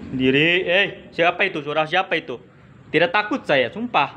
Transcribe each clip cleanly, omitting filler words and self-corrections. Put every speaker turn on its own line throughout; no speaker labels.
Diri, siapa itu? Suara siapa itu? Tidak takut saya, sumpah.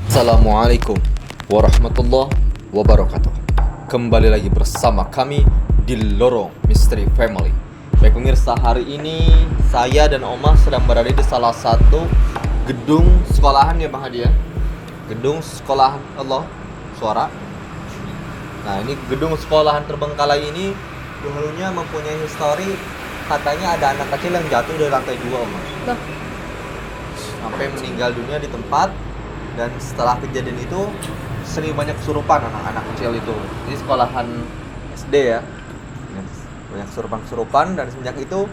Assalamualaikum warahmatullahi wabarakatuh. Kembali lagi bersama kami di Lorong Misteri Family. Baik pemirsa, hari ini saya dan Oma sedang berada di salah satu gedung sekolahan ya Bang Hadi ya. Gedung sekolahan Allah suara. Nah ini gedung sekolahan terbengkalai ini dulunya mempunyai histori. Katanya ada anak kecil yang jatuh dari lantai 2 Oma. Sampai meninggal dunia di tempat. Dan setelah kejadian itu sering banyak kesurupan anak-anak kecil itu. Ini sekolahan SD ya. Banyak kesurupan dan semenjak itu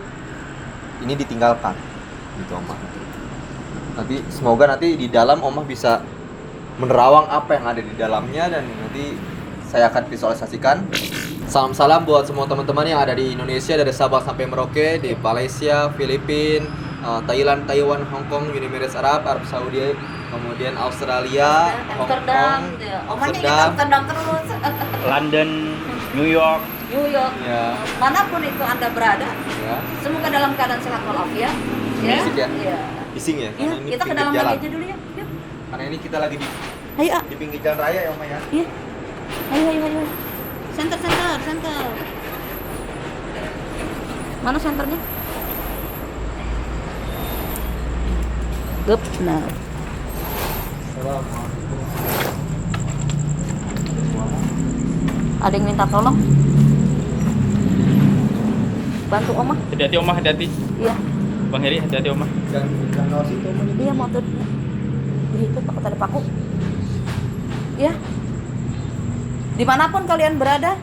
ini ditinggalkan gitu Omah. Nanti semoga nanti di dalam Omah bisa menerawang apa yang ada di dalamnya dan nanti saya akan visualisasikan. Salam-salam buat semua teman-teman yang ada di Indonesia dari Sabang sampai Merauke, di Malaysia, Filipina, Thailand, Taiwan, Hong Kong, Uni Emirat Arab, Arab Saudi, kemudian Australia,
Amsterdam, omanya kita Amsterdam terus.
London, New York.
Ya.
Manapun itu Anda berada,
Ya.
semoga dalam keadaan sehat walafiat.
Berisik ya?
Iya.
Bising ya?
Iya,
Karena ini
kita ke
pinggir
dalam
jalan.
lagi aja dulu ya. Yuk.
Karena ini kita lagi
Ayo, ah.
di pinggir jalan raya ya Omah ya.
Iya. Ayo. Center. Mana senternya? Gep, nah. Ada yang minta tolong? Bantu Oma?
Hati-hati Omah, hati-hati.
Iya.
Bang Heri, hati-hati Omah.
Jangan lewat situ Omah.
Iya, motor. Itu takut ada paku. Iya. Dimanapun kalian berada,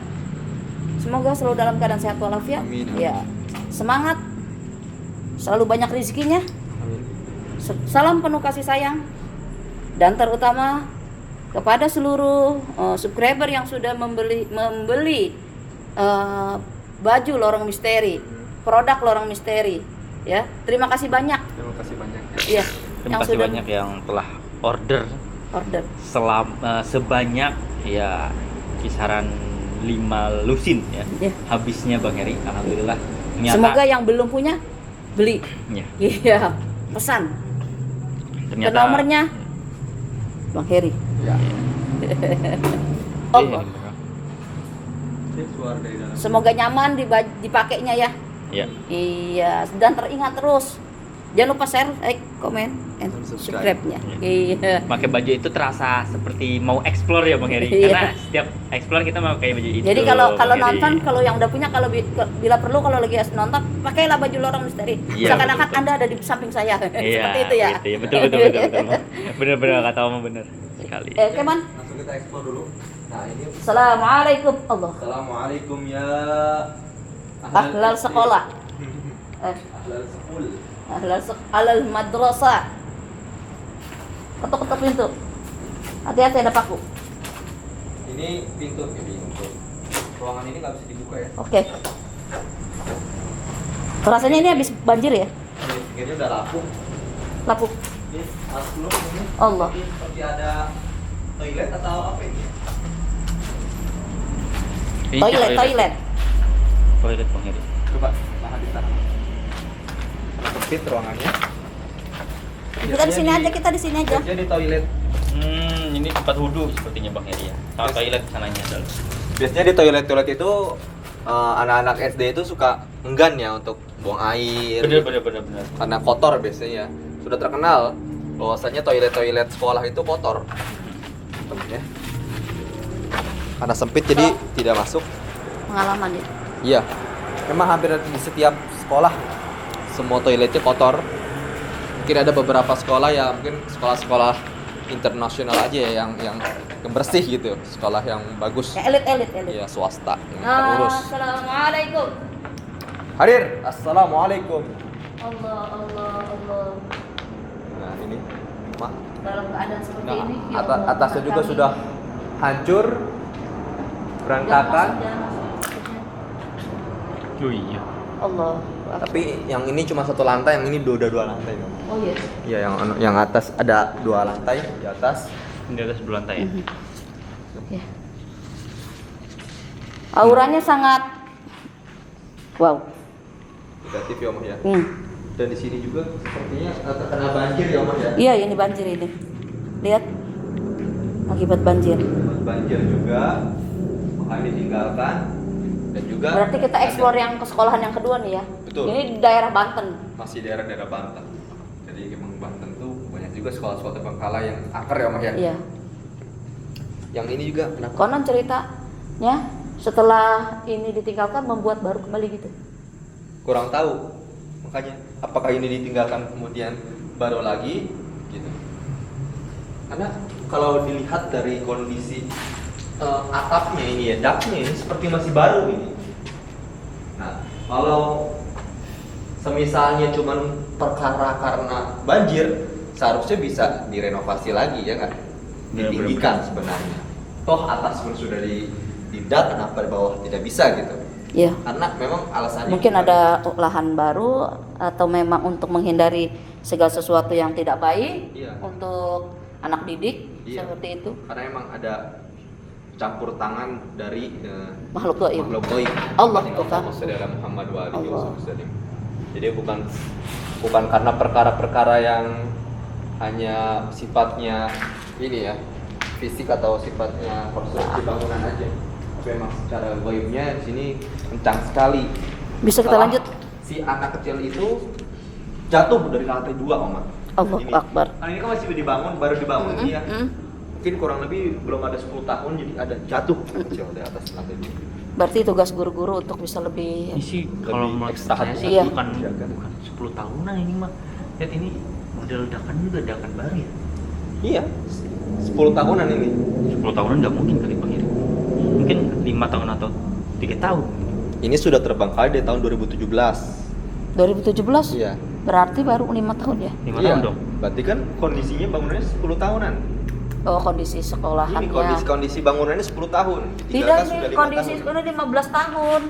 semoga selalu dalam keadaan sehat walafiat.
Amin.
Ya. Semangat. Selalu banyak rezekinya.
Amin.
Salam penuh kasih sayang. Dan terutama kepada seluruh subscriber yang sudah membeli baju Lorong Misteri, produk Lorong Misteri, ya. Terima kasih banyak.
Terima kasih banyak ya.
Iya.
Terima kasih banyak yang telah order sebanyak ya kisaran 5 lusin ya.
Iya.
Habisnya Bang Heri, alhamdulillah. Ternyata,
Semoga yang belum punya beli.
ya,
Iya, pesan. Ke
ternyata
nomornya Bang Heri.
Ya.
Allah.
Ini suara dari dalam.
Semoga nyaman dipakainya ya.
Ya.
Iya, dan teringat terus. Jangan lupa share, like, komen, and
Dan subscribe.
subscribe-nya. Iya.
Pakai baju itu terasa seperti mau explore ya Bang Heri.
Iya.
Karena setiap explore kita mau pakai baju itu.
Jadi kalau
Bang Heri.
nonton, kalau yang udah punya, bila perlu kalau lagi nonton, pakailah baju Lorong Misteri.
Iya,
Seakan-akan
betul.
Anda ada di samping saya.
Iya,
Seperti itu ya.
gitu ya. Betul. Bener kata Oma, bener sekali.
Keman.
Langsung kita explore dulu. Nah, ini
Assalamualaikum Allah.
Assalamualaikum ya
Ahlal sekolah.
Ahlal sekul.
Ahlal madrasah. Ketuk-ketuk pintu. Hati-hati ada paku.
Ini pintu. Ruangan ini nggak bisa dibuka ya.
Oke. Rasanya ini habis banjir ya?
Pinggirnya udah lapuk.
Lapuk.
Ini masuk dulu ini.
Allah.
Ini seperti ada toilet atau apa ini?
Ini
Toilet.
Toilet Bang Heri.
Coba tahan ditahan. Karena sempit ruangannya.
Kita di sini aja, kita di sini aja.
Biasanya di toilet.
Ini tempat wudhu sepertinya Bang Heri ya. Sama toilet sananya adalah.
Biasanya di toilet itu anak-anak SD itu suka enggan ya untuk buang air.
Bener.
Karena kotor biasanya. Sudah terkenal bahwasanya toilet sekolah itu kotor. Ya. Karena sempit jadi tidak masuk.
Pengalaman ya.
Iya. Memang hampir di setiap sekolah semua toiletnya kotor. Mungkin ada beberapa sekolah ya, mungkin sekolah-sekolah internasional aja ya yang bersih gitu, sekolah yang bagus.
Ya, elit.
Iya, swasta yang terurus.
Assalamualaikum.
Hadir. Assalamualaikum.
Allah.
Nah, ini Mak.
Dalam keadaan seperti
Nah,
ini. ya Allah,
atasnya juga
kami.
sudah hancur, berantakan.
Oh iya.
Allah.
Tapi yang ini cuma satu lantai, yang ini udah dua lantai. Dong.
Oh iya.
Iya, yang atas ada dua lantai di atas.
Ini atas 2 lantai ya.
Ya. Auranya sangat wow.
Negatif ya Om ya. Dan di sini juga sepertinya terkena banjir ya Om ya.
Iya, ini banjir ini. Lihat. Akibat banjir.
Banjir juga, makanya ditinggalkan. Dan juga
Berarti kita eksplor yang ke sekolahan yang kedua nih ya.
Betul.
Ini di daerah Banten.
masih daerah-daerah Banten. Jadi emang Banten tuh banyak juga sekolah-sekolah terbengkalai yang akar ya Om ya.
Iya.
Yang ini juga kenapa?
Konon ceritanya setelah ini ditinggalkan membuat baru kembali gitu.
Kurang tahu. Makanya apakah ini ditinggalkan kemudian baru lagi gitu. Karena kalau dilihat dari kondisi atapnya ini ya, daknya ini seperti masih baru ini. Nah, kalau semisalnya cuman perkara karena banjir, seharusnya bisa direnovasi lagi ya nggak? Ditinggikan sebenarnya. Toh atas pun sudah didak, kenapa di bawah tidak bisa gitu?
Iya.
Karena memang alasannya
Mungkin
cuma-
ada lahan baru atau memang untuk menghindari segala sesuatu yang tidak baik
Iya.
untuk anak didik
Iya.
seperti itu.
Karena emang ada campur tangan dari
Makhluk gaib.
makhluk gaib.
Allah
Allahumma
Tuhan.
sholli ala Muhammad wa alihi
Allah.
wasallam. Jadi bukan karena perkara-perkara yang hanya sifatnya ini ya, fisik atau sifatnya konstruksi bangunan aja. Tapi memang secara gaibnya di sini kencang sekali.
Bisa kita
Malah
lanjut?
Si anak kecil itu jatuh dari lantai 2, Oma.
Allahu
Ini.
Akbar.
Nah, ini kan masih baru dibangun ini ya. Mungkin kurang lebih belum ada 10 tahun jadi ada jatuh kecil dari atas lantai 2.
Berarti tugas guru-guru untuk bisa lebih
Ini sih kalau
Lebih
menurut
ekstra
saya
hati.
sih
Iya.
bukan
Jaga.
10 tahunan ini mah. Lihat ini model ledakan juga ledakan baru ya.
Iya. 10 tahunan ini.
10 tahunan nggak mungkin kali Bang Heri. Mungkin 5 tahun atau 3 tahun.
Ini sudah terbengkalai dari tahun 2017.
2017?
Iya.
Berarti baru 5 tahun ya?
5
Iya.
tahun dong.
Berarti kan kondisinya bangunannya 10 tahunan.
Oh, kondisi sekolahannya.
Ini kondisi bangunannya 10 tahun.
Tidak,
Ditinggalkan
ini
sudah 5
kondisi
tahun.
sebenarnya 15 tahun.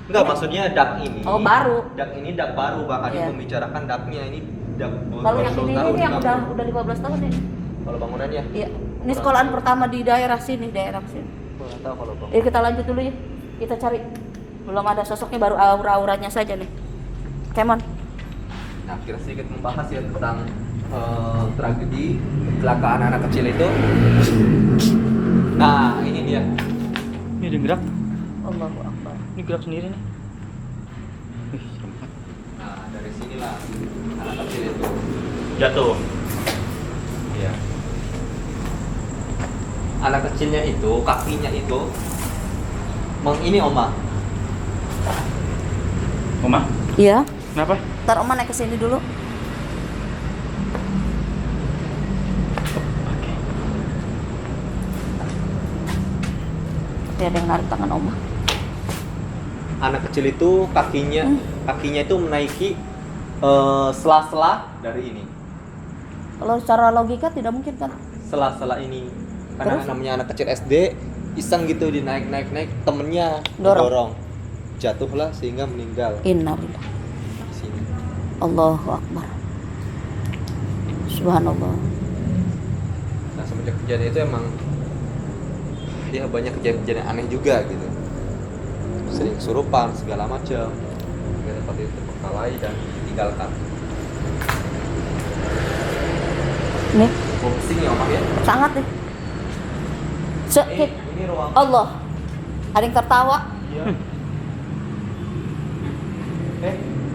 Enggak, maksudnya dak ini.
Oh, baru.
Dak ini dak baru, bahkan
Iya.
membicarakan daknya ini dak
Kalau yang
10
ini
tahun
yang
dibangun.
udah 15 tahun ini.
Kalau bangunannya?
Iya. Ini sekolahan pertama di daerah sini, daerah sini.
Gua nggak tahu kalau
Yuk kita lanjut dulu ya. Kita cari. Belum ada sosoknya, baru aura-auranya saja nih. Kemon.
Nah, kita sedikit membahas ya tentang tragedi kecelakaan anak kecil itu. Nah, ini dia.
Ini ada yang gerak.
Allahu Akbar.
Ini gerak sendiri nih. Wih, serem banget.
Nah, dari sinilah anak kecil itu.
Jatuh.
Iya. Anak kecilnya itu, kakinya itu ini Oma.
Oma,
Iya.
kenapa?
Ntar Oma naik ke sini dulu.
Oke.
Tapi ada yang narik tangan Oma.
Anak kecil itu kakinya itu menaiki sela-sela dari ini.
Kalau secara logika tidak mungkin kan?
Sela-sela ini. Karena
Terus?
namanya anak kecil SD, iseng gitu dinaik temennya
Dorong.
dorong. Jatuhlah sehingga meninggal
Innalillah.
di sini.
Allahu Akbar. Subhanallah.
Nah semenjak kejadian itu emang ya banyak kejadian aneh juga gitu, sering kesurupan segala macam, hingga tempat itu terbengkalai dan ditinggalkan.
Nih,
Pusing ya Omah ya.
sangat nih. Sakit.
Ini ruang.
Allah. Ada yang tertawa.
Iya.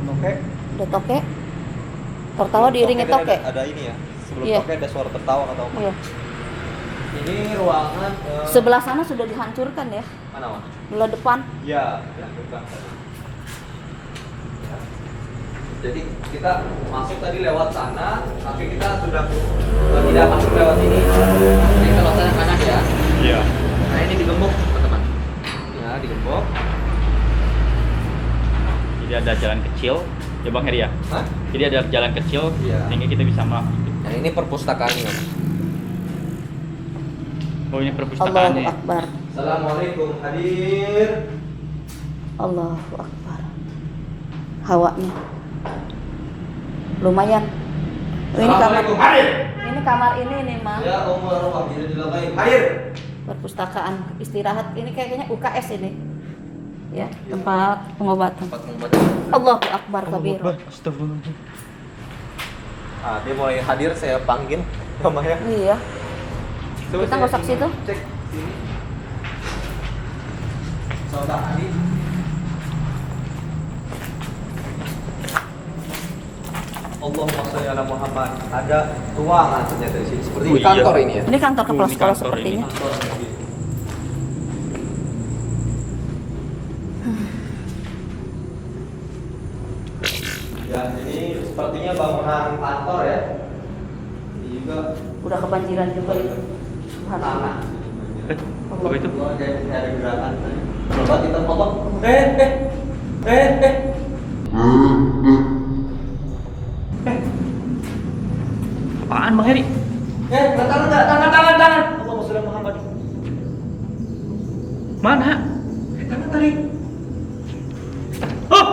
Oke.
Ada toke. Tertawa diiringi toke.
Ada ini ya. Sebelum
Iya.
toke ada suara tertawa kata Omah.
Iya.
Ini ruangan
Sebelah sana sudah dihancurkan ya.
mana Omah?
Sebelah depan.
Iya, dihancurkan tadi. Ya. Jadi kita masuk tadi lewat sana, tapi kita sudah tidak masuk lewat ini. Ini kalau saya kanan ya.
Iya.
Nah ini digembok teman-teman. Ya digembok.
Jadi ada jalan kecil, ya Bang Heri ya.
Hah?
Jadi ada jalan kecil,
Iya.
sehingga kita bisa masuk.
Nah ini perpustakaannya.
Oh ini
Allahu
perpustakaannya.
Akbar.
Assalamualaikum hadir.
Allahu Akbar. Hawanya lumayan. Oh, ini kamar.
Assalamualaikum hadir.
Ini kamar ini nih, Mang.
Ya Umar Wahid dilakukan hadir.
Perpustakaan istirahat. Ini kayaknya UKS ini. Ya, tempat pengobatan.
Tempat membaca.
Allahu Akbar kabir.
Astagfirullahaladzim.
Ah, dia mulai hadir saya panggil namanya.
Iya.
Coba
Kita
saya
nggak saksi tuh?
Cek sini. Saudara Ali. Allahumma sholli ala Muhammad. Ada ruangan ternyata di sini seperti
Oh,
di kantor
iya.
ini ya.
Ini kantor kepala
Ini
sekolah
kantor
sepertinya.
Kantor seperti ini. Ya, ini sepertinya bangunan kantor ya. Ini juga
Udah kebanjiran juga itu.
tanah.
Apa itu?
Ada gerakan. Coba kita potong.
Apaan Bang Heri?
Tangan. Allahumma sholli ala Muhammad.
Mana?
Tangan tadi.
Oh!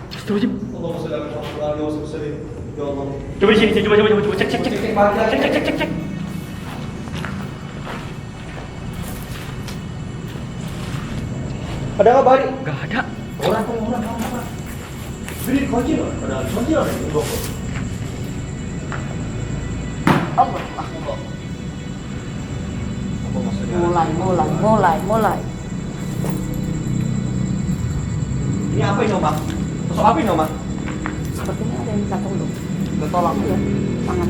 Astagfirullahaladzim.
Allahumma sholli ala Muhammad wa alihi wasallam. Ya Allah.
Coba di sini, coba cek. Cek.
Ada apa, Bari?
Gak ada.
Orang. Beri kunci loh. Ada kunci loh.
Allah. Mulai.
Ini apa ini, Oma? Masuk apa ini, Oma?
Sepertinya ada yang minta tolong.
Ketolak.
Iya, tangan.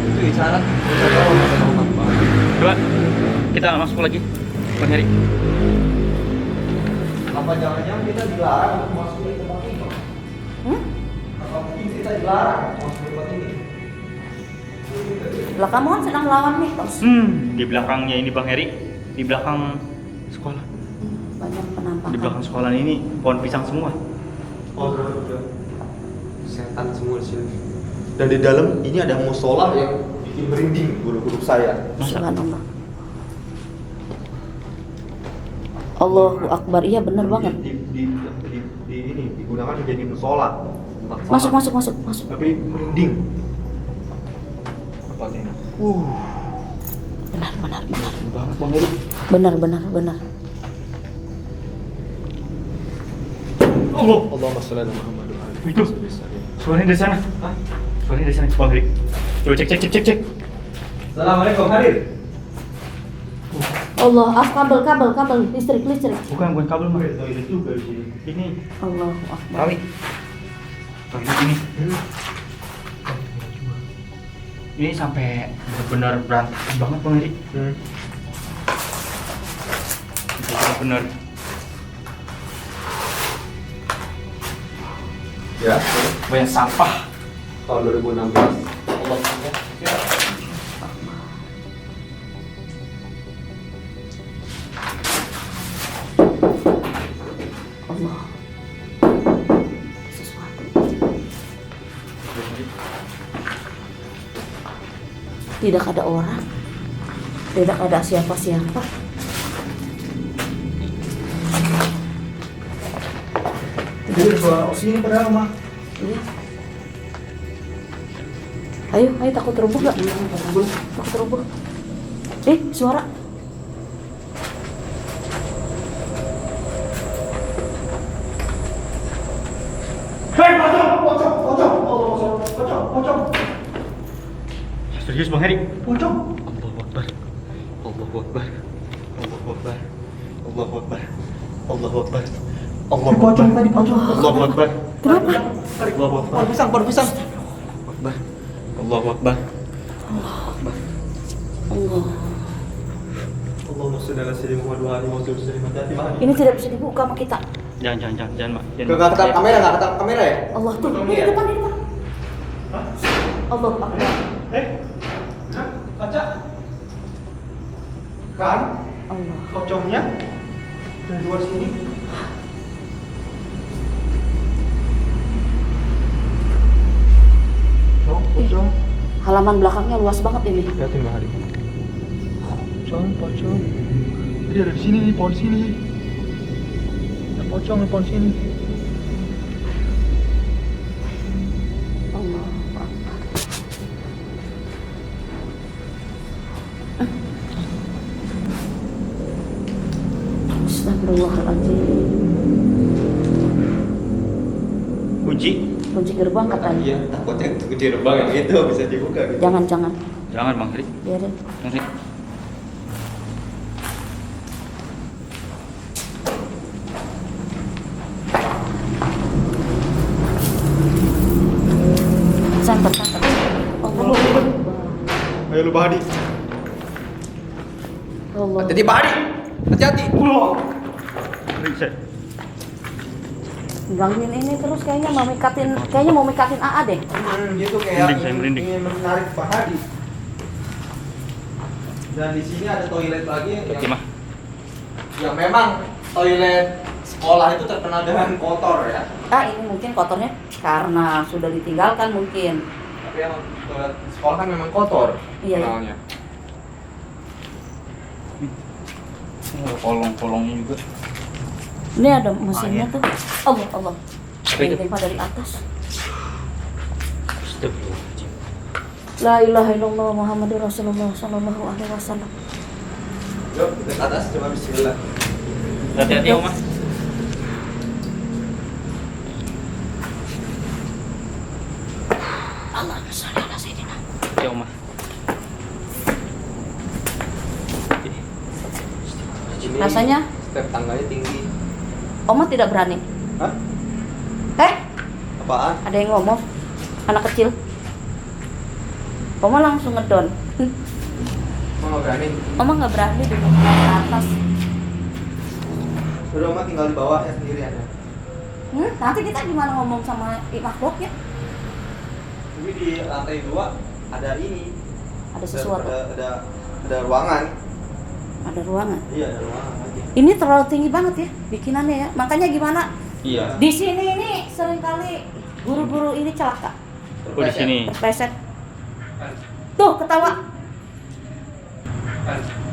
Itu isyarat.
Coba kita masuk lagi Bang Heri.
Apa jangan-jangan kita dilarang untuk masuk ke tempat ini? Apa mungkin kita dilarang untuk masuk ke tempat ini?
Lah kamu kan sedang melawan mitos.
Di belakangnya ini Bang Heri, di belakang sekolah.
Banyak penampakan.
Di belakang sekolah ini pohon pisang semua.
Oh, udah. Setan semua di sini. Dan di dalam ini ada musola yang bikin merinding bulu-bulu saya.
Masa?
Subhanallah. Allahu Akbar. Iya benar banget.
Di ini digunakan menjadi musola.
Masuk.
Tapi merinding. Tempat ini.
Benar.
Banget Bang Heri.
Benar.
Allahumma sholli ala Muhammad.
Itu suaranya dari sana.
Hah?
Suaranya dari sana Bang Heri. Coba cek.
Assalamualaikum hadir.
Allah, kabel listrik.
Bukan kabel mah.
Toilet juga di sini.
Ini
Allahu Akbar.
kali. Toilet ini. Ini sampai benar-benar berantakan banget Bang Heri. Benar.
Ya,
Banyak sampah.
tahun 2016. Allah ya.
Allah. Sesuatu. Tidak ada orang. Tidak ada siapa-siapa.
Jadi suara sini padahal mah.
Iya. Ayo, takut rubuh gak? Takut rubuh. Suara.
Hei, pocong.
Serius Bang Heri?
Pocong.
Allahu Akbar. Allahu Akbar. Allahu Akbar. Allahu Akbar. Allahu Akbar. Allahu
Pocong
Akbar.
tadi pocong.
Allahu Akbar.
Kenapa?
Allahu Akbar.
Pohon pisang.
Akbar. Allahu Akbar.
Allah.
Allahumma sholli ala sayyidina Muhammad wa alihi wa sahbihi.
Ini tidak bisa dibuka sama kita.
Jangan, Mak.
Enggak ketangkap kamera ya?
Allah tuh,
Pocong
di
ya?
depan. Allah Akbar.
Kaca. Kan
Allah.
pocongnya dari luar sini. Pocong.
Halaman belakangnya luas banget ini.
Lihatin Mbak Hari.
Pocong. Jadi ada di sini nih, pohon sini. Ada pocong di pohon sini.
Allah Akbar. Astagfirullahaladzim. Kunci gerbang katanya.
Iya, takutnya kunci gerbang yang itu bisa dibuka gitu.
Jangan.
Jangan Bang Heri.
Biarin.
Bang Heri.
Santai. Allah Akbar.
Ayo lu Pak Hadi.
Allah.
Hati-hati Pak Hadi. Hati-hati.
Periksa.
Gangguin ini terus kayaknya mau mikatin AA deh.
Gitu kayak
Saya merinding.
ingin menarik Pak Hadi. Dan di sini ada toilet lagi
Oke, Mah.
yang memang toilet sekolah itu terkenal dengan kotor ya.
Ini mungkin kotornya karena sudah ditinggalkan mungkin.
Tapi yang toilet sekolah kan memang kotor.
Iya.
Kenalnya.
Kolong-kolongnya juga.
Ini ada mesinnya tuh. Allah.
Apa itu?
Ditimpa dari atas.
Astagfirullahaladzim.
La ilaha illallah Muhammadur Rasulullah sallallahu alaihi wasallam.
Yuk, kita ke atas coba bismillah.
Hati-hati ya, Mas.
Allahumma shalli ala sayyidina.
Ya, Mas.
Rasanya
Step tangganya tinggi.
Oma tidak berani.
Hah? Apaan?
Ada yang ngomong. Anak kecil. Oma langsung ngedon.
Mau nggak berani?
Oma nggak berani duduk ke atas.
Udah Oma tinggal di bawah ya sendiri aja.
Nanti kita gimana ngomong sama makhluknya?
Tapi di lantai 2 ada ini.
Ada sesuatu.
Ada ruangan.
Ada ruangan.
Iya, ada ruangan lagi.
Ini terlalu tinggi banget ya bikinannya ya. Makanya gimana?
Iya.
Di sini ini seringkali guru-guru ini celaka.
Oh, di sini.
Terpleset. Tuh ketawa.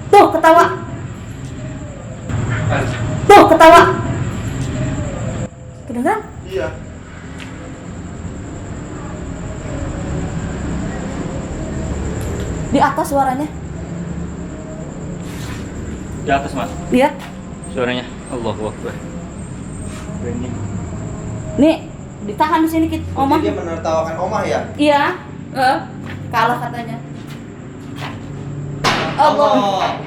Tuh ketawa. Tuh ketawa. Kedengeran?
Iya.
Di atas suaranya.
Di atas, Mas.
Lihat.
Suaranya. Allahu Akbar. Berani.
Nih, ditahan di sini kita. Oma.
Jadi dia menertawakan Oma ya?
Iya. Kalah katanya. Allah.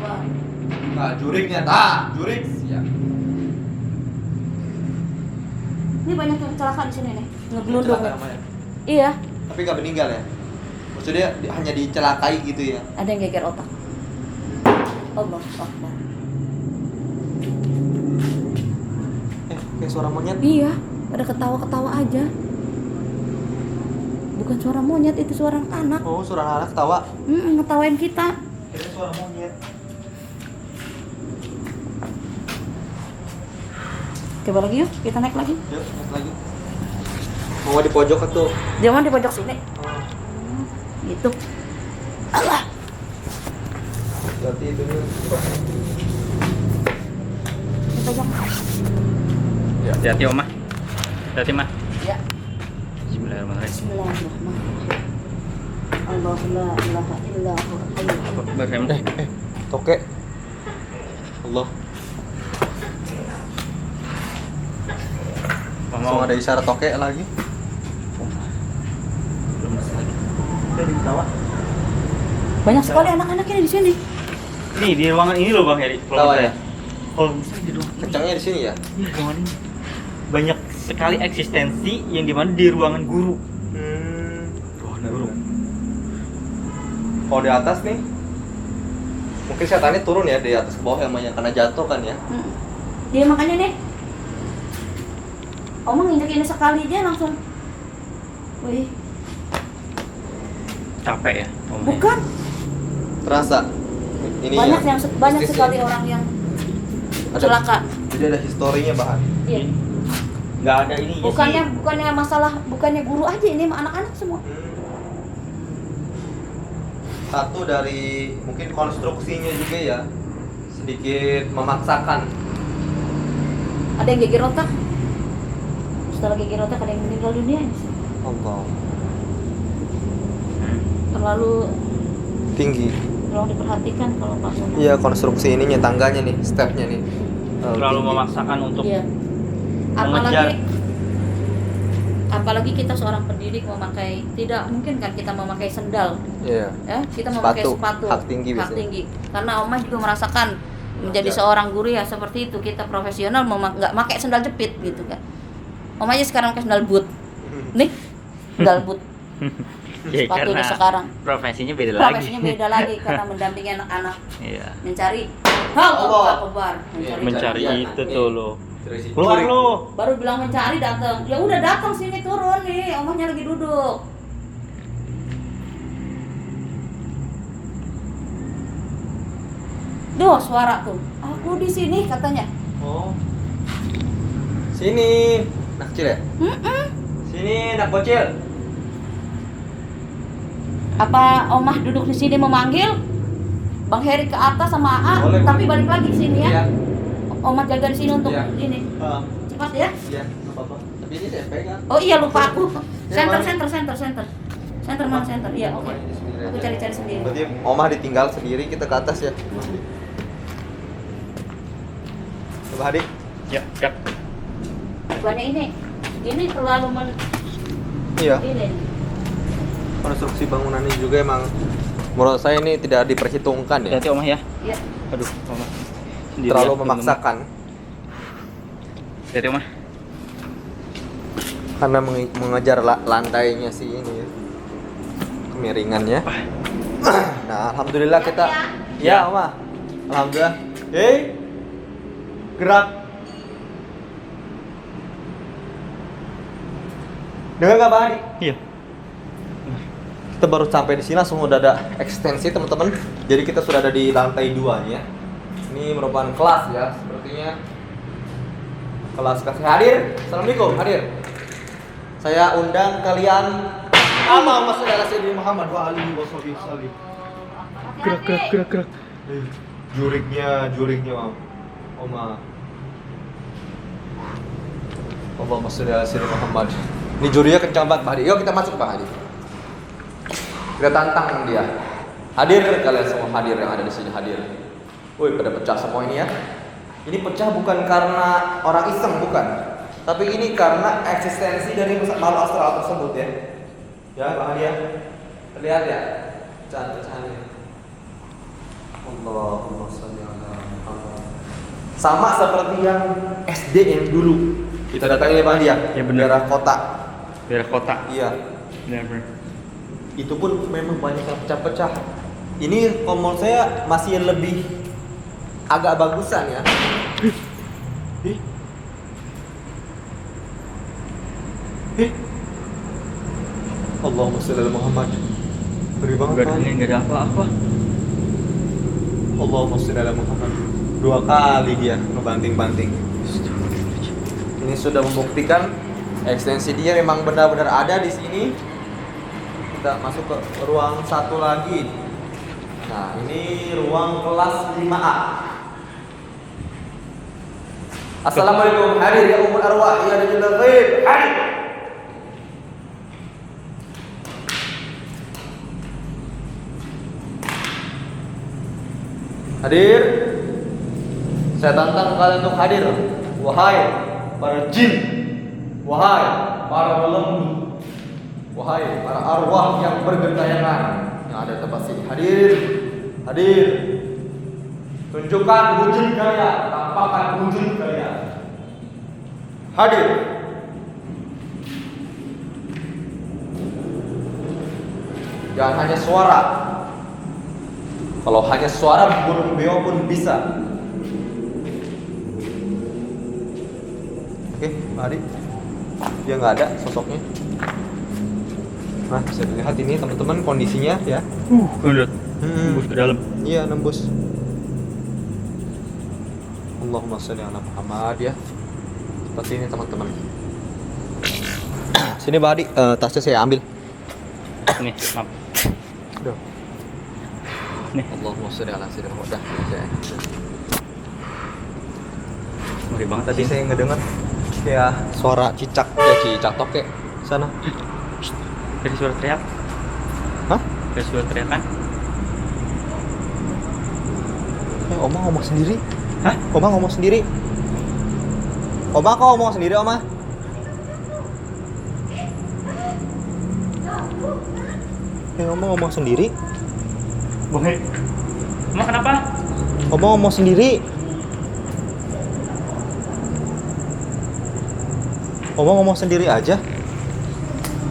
Nah, juriknya jurik. Ya.
Ini banyak yang kecelakaan di sini nih. Ngegelundung.
Celaka namanya.
Iya.
Tapi nggak meninggal ya? Maksudnya hanya dicelakai gitu ya?
Ada yang geger otak. Allah Akbar.
Kayak suara monyet.
Iya, ada ketawa-ketawa aja. Bukan suara monyet, itu suara anak.
Oh, suara anak ketawa.
Ngetawain kita.
Kira suara monyet.
Coba lagi yuk, kita naik lagi.
Yuk, naik lagi. Mau di pojok tuh.
Jangan di pojok sini. Gitu. Allah.
Berarti itu
Pegang.
ya.
Hati-hati Oma. Hati-hati Mah.
Ya.
Bismillahirrahmanirrahim.
Bismillahirrahmanirrahim. Allahu la ilaha illa huwal hayyul qayyum.
Berhenti.
Toke. Allah. Langsung ada isyarat toke lagi.
Dari bawah.
Banyak sekali anak-anak ini di sini.
Nih di ruangan ini loh Bang Heri.
Tahu ya?
Kalau misalnya di ruangan ini.
Kencangnya di sini ya.
Iya, ruangan ini. Banyak sekali eksistensi yang dimana di ruangan guru. Ruangan guru.
Kalau di atas nih, mungkin setannya turun ya di atas ke bawah yang banyak karena jatuh kan ya.
Dia makanya nih. Omong injek ini sekali dia langsung. Wih,
Capek ya Om.
bukan.
Terasa ini
Banyak sekali orang yang celaka.
Jadi ada historinya bahan.
Iya.
Nggak ada ini
Bukannya masalah, bukannya guru aja, ini mah anak-anak semua.
Satu dari mungkin konstruksinya juga ya sedikit memaksakan.
Ada yang geger otak. Setelah geger otak ada yang meninggal dunia.
Allah.
Terlalu
Tinggi.
tolong diperhatikan kalau bangunan.
Iya, konstruksi ininya, tangganya nih, stepnya nih.
terlalu
tinggi.
memaksakan untuk
Iya.
mengejar.
Apalagi kita seorang pendidik memakai, tidak mungkin kan kita memakai sendal,
Iya.
ya kita memakai sepatu
hak tinggi biasanya.
tinggi. Karena Oma juga merasakan menjadi
Mengajar.
seorang guru ya seperti itu, kita profesional nggak pakai sendal jepit gitu kan. Oma aja sekarang pakai sendal boot, nih sendal boot.
Ya,
Sepatunya
karena
sekarang.
profesinya beda
Profesinya
lagi.
beda lagi karena mendampingi anak-anak
Iya.
mencari Allah Akbar,
Mencari
Iya,
itu
iya.
tuh lo.
Terus
Keluar
curi.
lo.
baru bilang mencari datang, ya udah datang sini turun nih, omahnya lagi duduk. Duh suara tuh, aku di sini katanya.
Oh. Sini. Nak kecil ya? Sini, nak bocil.
Apa omah duduk di sini memanggil Bang Heri ke atas sama AA,
Boleh,
tapi
boleh.
balik lagi ke sini ya.
Iya.
Omah jaga di sini untuk
Iya.
ini.
Ah,
Cepat ya.
iya, enggak apa-apa. Tapi ini saya pegang.
Oh iya lupa aku.
Ya,
Center,
Bang.
center, center, center. Center mana center? Iya, oke.
Omah ini sendiri
Aku
aja.
cari-cari sendiri.
Berarti Omah ditinggal sendiri, kita ke atas ya. Coba Hadi.
Ya, siap.
Bukannya ini terlalu
Iya.
ini.
Konstruksi bangunan ini juga emang menurut saya ini tidak diperhitungkan ya.
Hati-hati Omah ya.
Ya.
Aduh, Omah. Sendirian.
Terlalu memaksakan
Hati-hati Omah.
karena mengejar lantainya sih ini ya. Kemiringannya. Nah, alhamdulillah kita ya, Omah. Alhamdulillah. Hei. Gerak. Dengar nggak, Bang Hadi?
Iya.
Kita baru sampai di sini langsung udah ada ekstensi teman-teman. Jadi kita sudah ada di lantai 2 ya. Ini merupakan kelas ya, sepertinya kelas kasih hadir. Assalamualaikum, hadir. Saya undang kalian Muhammad saudara Sayyidina Muhammad wa alihi wasallam.
Gerak.
Juriknya Oma. Allahumma sholli ala sayyidina Muhammad. Ini jurinya kencang banget, Pak Hadi. Yuk kita masuk, Pak Hadi. Kita tantang dia. Hadir kalian semua, hadir yang ada di sini, hadir. Woi, pada pecah semua ini ya. Ini pecah bukan karena orang iseng, bukan. Tapi ini karena eksistensi dari makhluk astral tersebut ya. Ya, Pak Hadi ya. Terlihat ya? Pecahan-pecahannya. Allahumma sholli ala Muhammad. Sama seperti yang SD yang dulu kita datangi ya, Pak Hadi ya.
Ya, benar.
Daerah kota.
Daerah kota.
Iya.
Never.
Itu pun memang banyak yang pecah-pecah. Ini kalau menurut saya masih lebih agak bagusan ya. Allahumma sholli ala Muhammad. Beri banget
Enggak ada,
Pak.
enggak ada apa-apa.
Allahumma sholli ala Muhammad. 2 kali dia ngebanting-banting. Ini sudah membuktikan ekstensi dia memang benar-benar ada di sini. Kita masuk ke ruang satu lagi. Nah, ini ruang kelas 5A. Assalamualaikum, hadir ya umul arwah, ya rajulul ghaib, hadir. Hadir. Saya tantang kalian untuk hadir. Wahai para jin, wahai para belenggu, wahai para arwah yang bergentayangan yang ada di tempat sini. Hadir. Hadir. Tunjukkan wujud kalian, tampakkan wujud kalian. Hadir. Jangan hanya suara. Kalau hanya suara, burung beo pun bisa. Oke, mari. Dia nggak ada sosoknya. Nah, bisa dilihat ini teman-teman kondisinya ya.
Udah. Nembus ke dalam.
Iya, nembus. Allahumma sholli ala Muhammad ya. Seperti ini teman-teman. Sini Pak Adi, tasnya saya ambil.
Nih, maaf.
Udah.
Nih.
Allahumma sholli ala sayyidina Muhammad. Saya.
Ngeri banget
Tadi
tadi.
saya ngedengar kayak suara cicak, ya cicak tokek sana.
Dari suara teriak.
Hah?
Dari suara teriakan.
Oma ngomong sendiri.
Hah?
Oma ngomong sendiri. Oma kok ngomong sendiri, Oma? Oma ngomong sendiri.
Bang Heri. Emang kenapa?
Oma ngomong sendiri. Oma ngomong sendiri aja.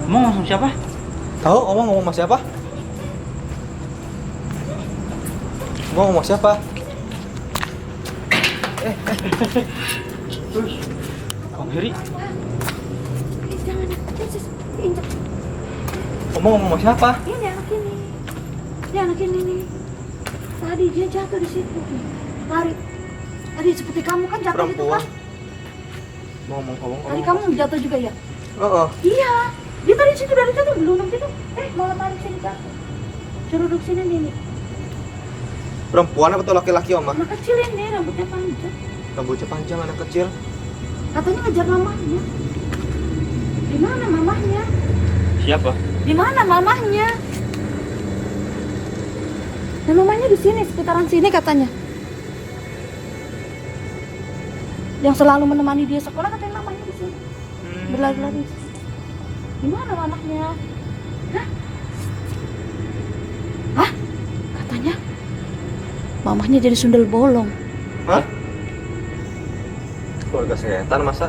Emang ngomong sama siapa?
Tahu Oma ngomong sama siapa? Oma ngomong siapa?
Bang Heri.
Jangan, injak.
Oma ngomong sama siapa?
Ini anak ini. Ini anak ini nih. Tadi dia jatuh di situ. Lari. Tadi seperti kamu kan jatuh di situ
Perempuan.
kan?
Ngomong.
Tadi kamu jatuh juga ya?
Oh.
Iya. Dia tadi situ dari situ belum gitu. Malah tarik sini jatuh. Suruh duduk sini nih.
Perempuan atau laki-laki, Oma?
Anak kecil ini rambutnya panjang.
Rambutnya panjang, anak kecil.
Katanya ngejar mamahnya. Di mana mamahnya?
Siapa?
Di mana mamahnya? Dan mamahnya di sini, sekitaran sini katanya. Yang selalu menemani dia sekolah katanya mamahnya di sini. Berlari-lari. Di mana mamahnya? Hah? Hah? Katanya mamahnya jadi sundel bolong.
Hah? Keluarga setan masa?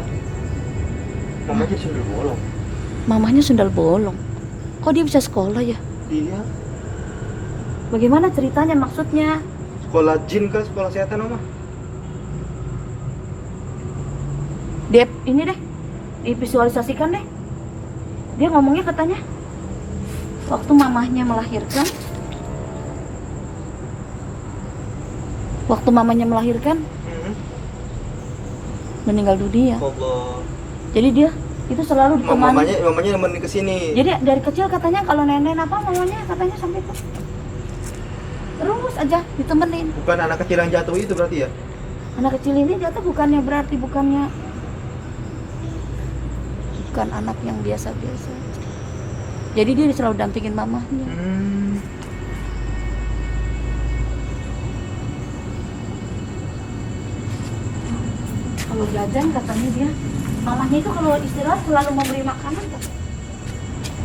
Mamanya sundel bolong.
Mamahnya sundel bolong. Kok dia bisa sekolah ya?
Iya.
Bagaimana ceritanya maksudnya?
Sekolah jin kan sekolah setan, Oma?
Dia ini deh, divisualisasikan deh. Dia ngomongnya katanya waktu mamahnya melahirkan. Waktu mamanya melahirkan meninggal dunia.
Allah.
Jadi dia itu selalu ditemani.
Mamanya nemenin ke sini.
Jadi dari kecil katanya kalau nenek apa mamanya katanya sampai itu terus aja ditemenin.
Bukan anak kecil yang jatuh itu berarti ya?
Anak kecil ini jatuh bukannya berarti bukan anak yang biasa-biasa. Jadi dia selalu dampingin mamahnya. Kalau jajan katanya dia, mamahnya itu kalau istilah selalu memberi makanan kan.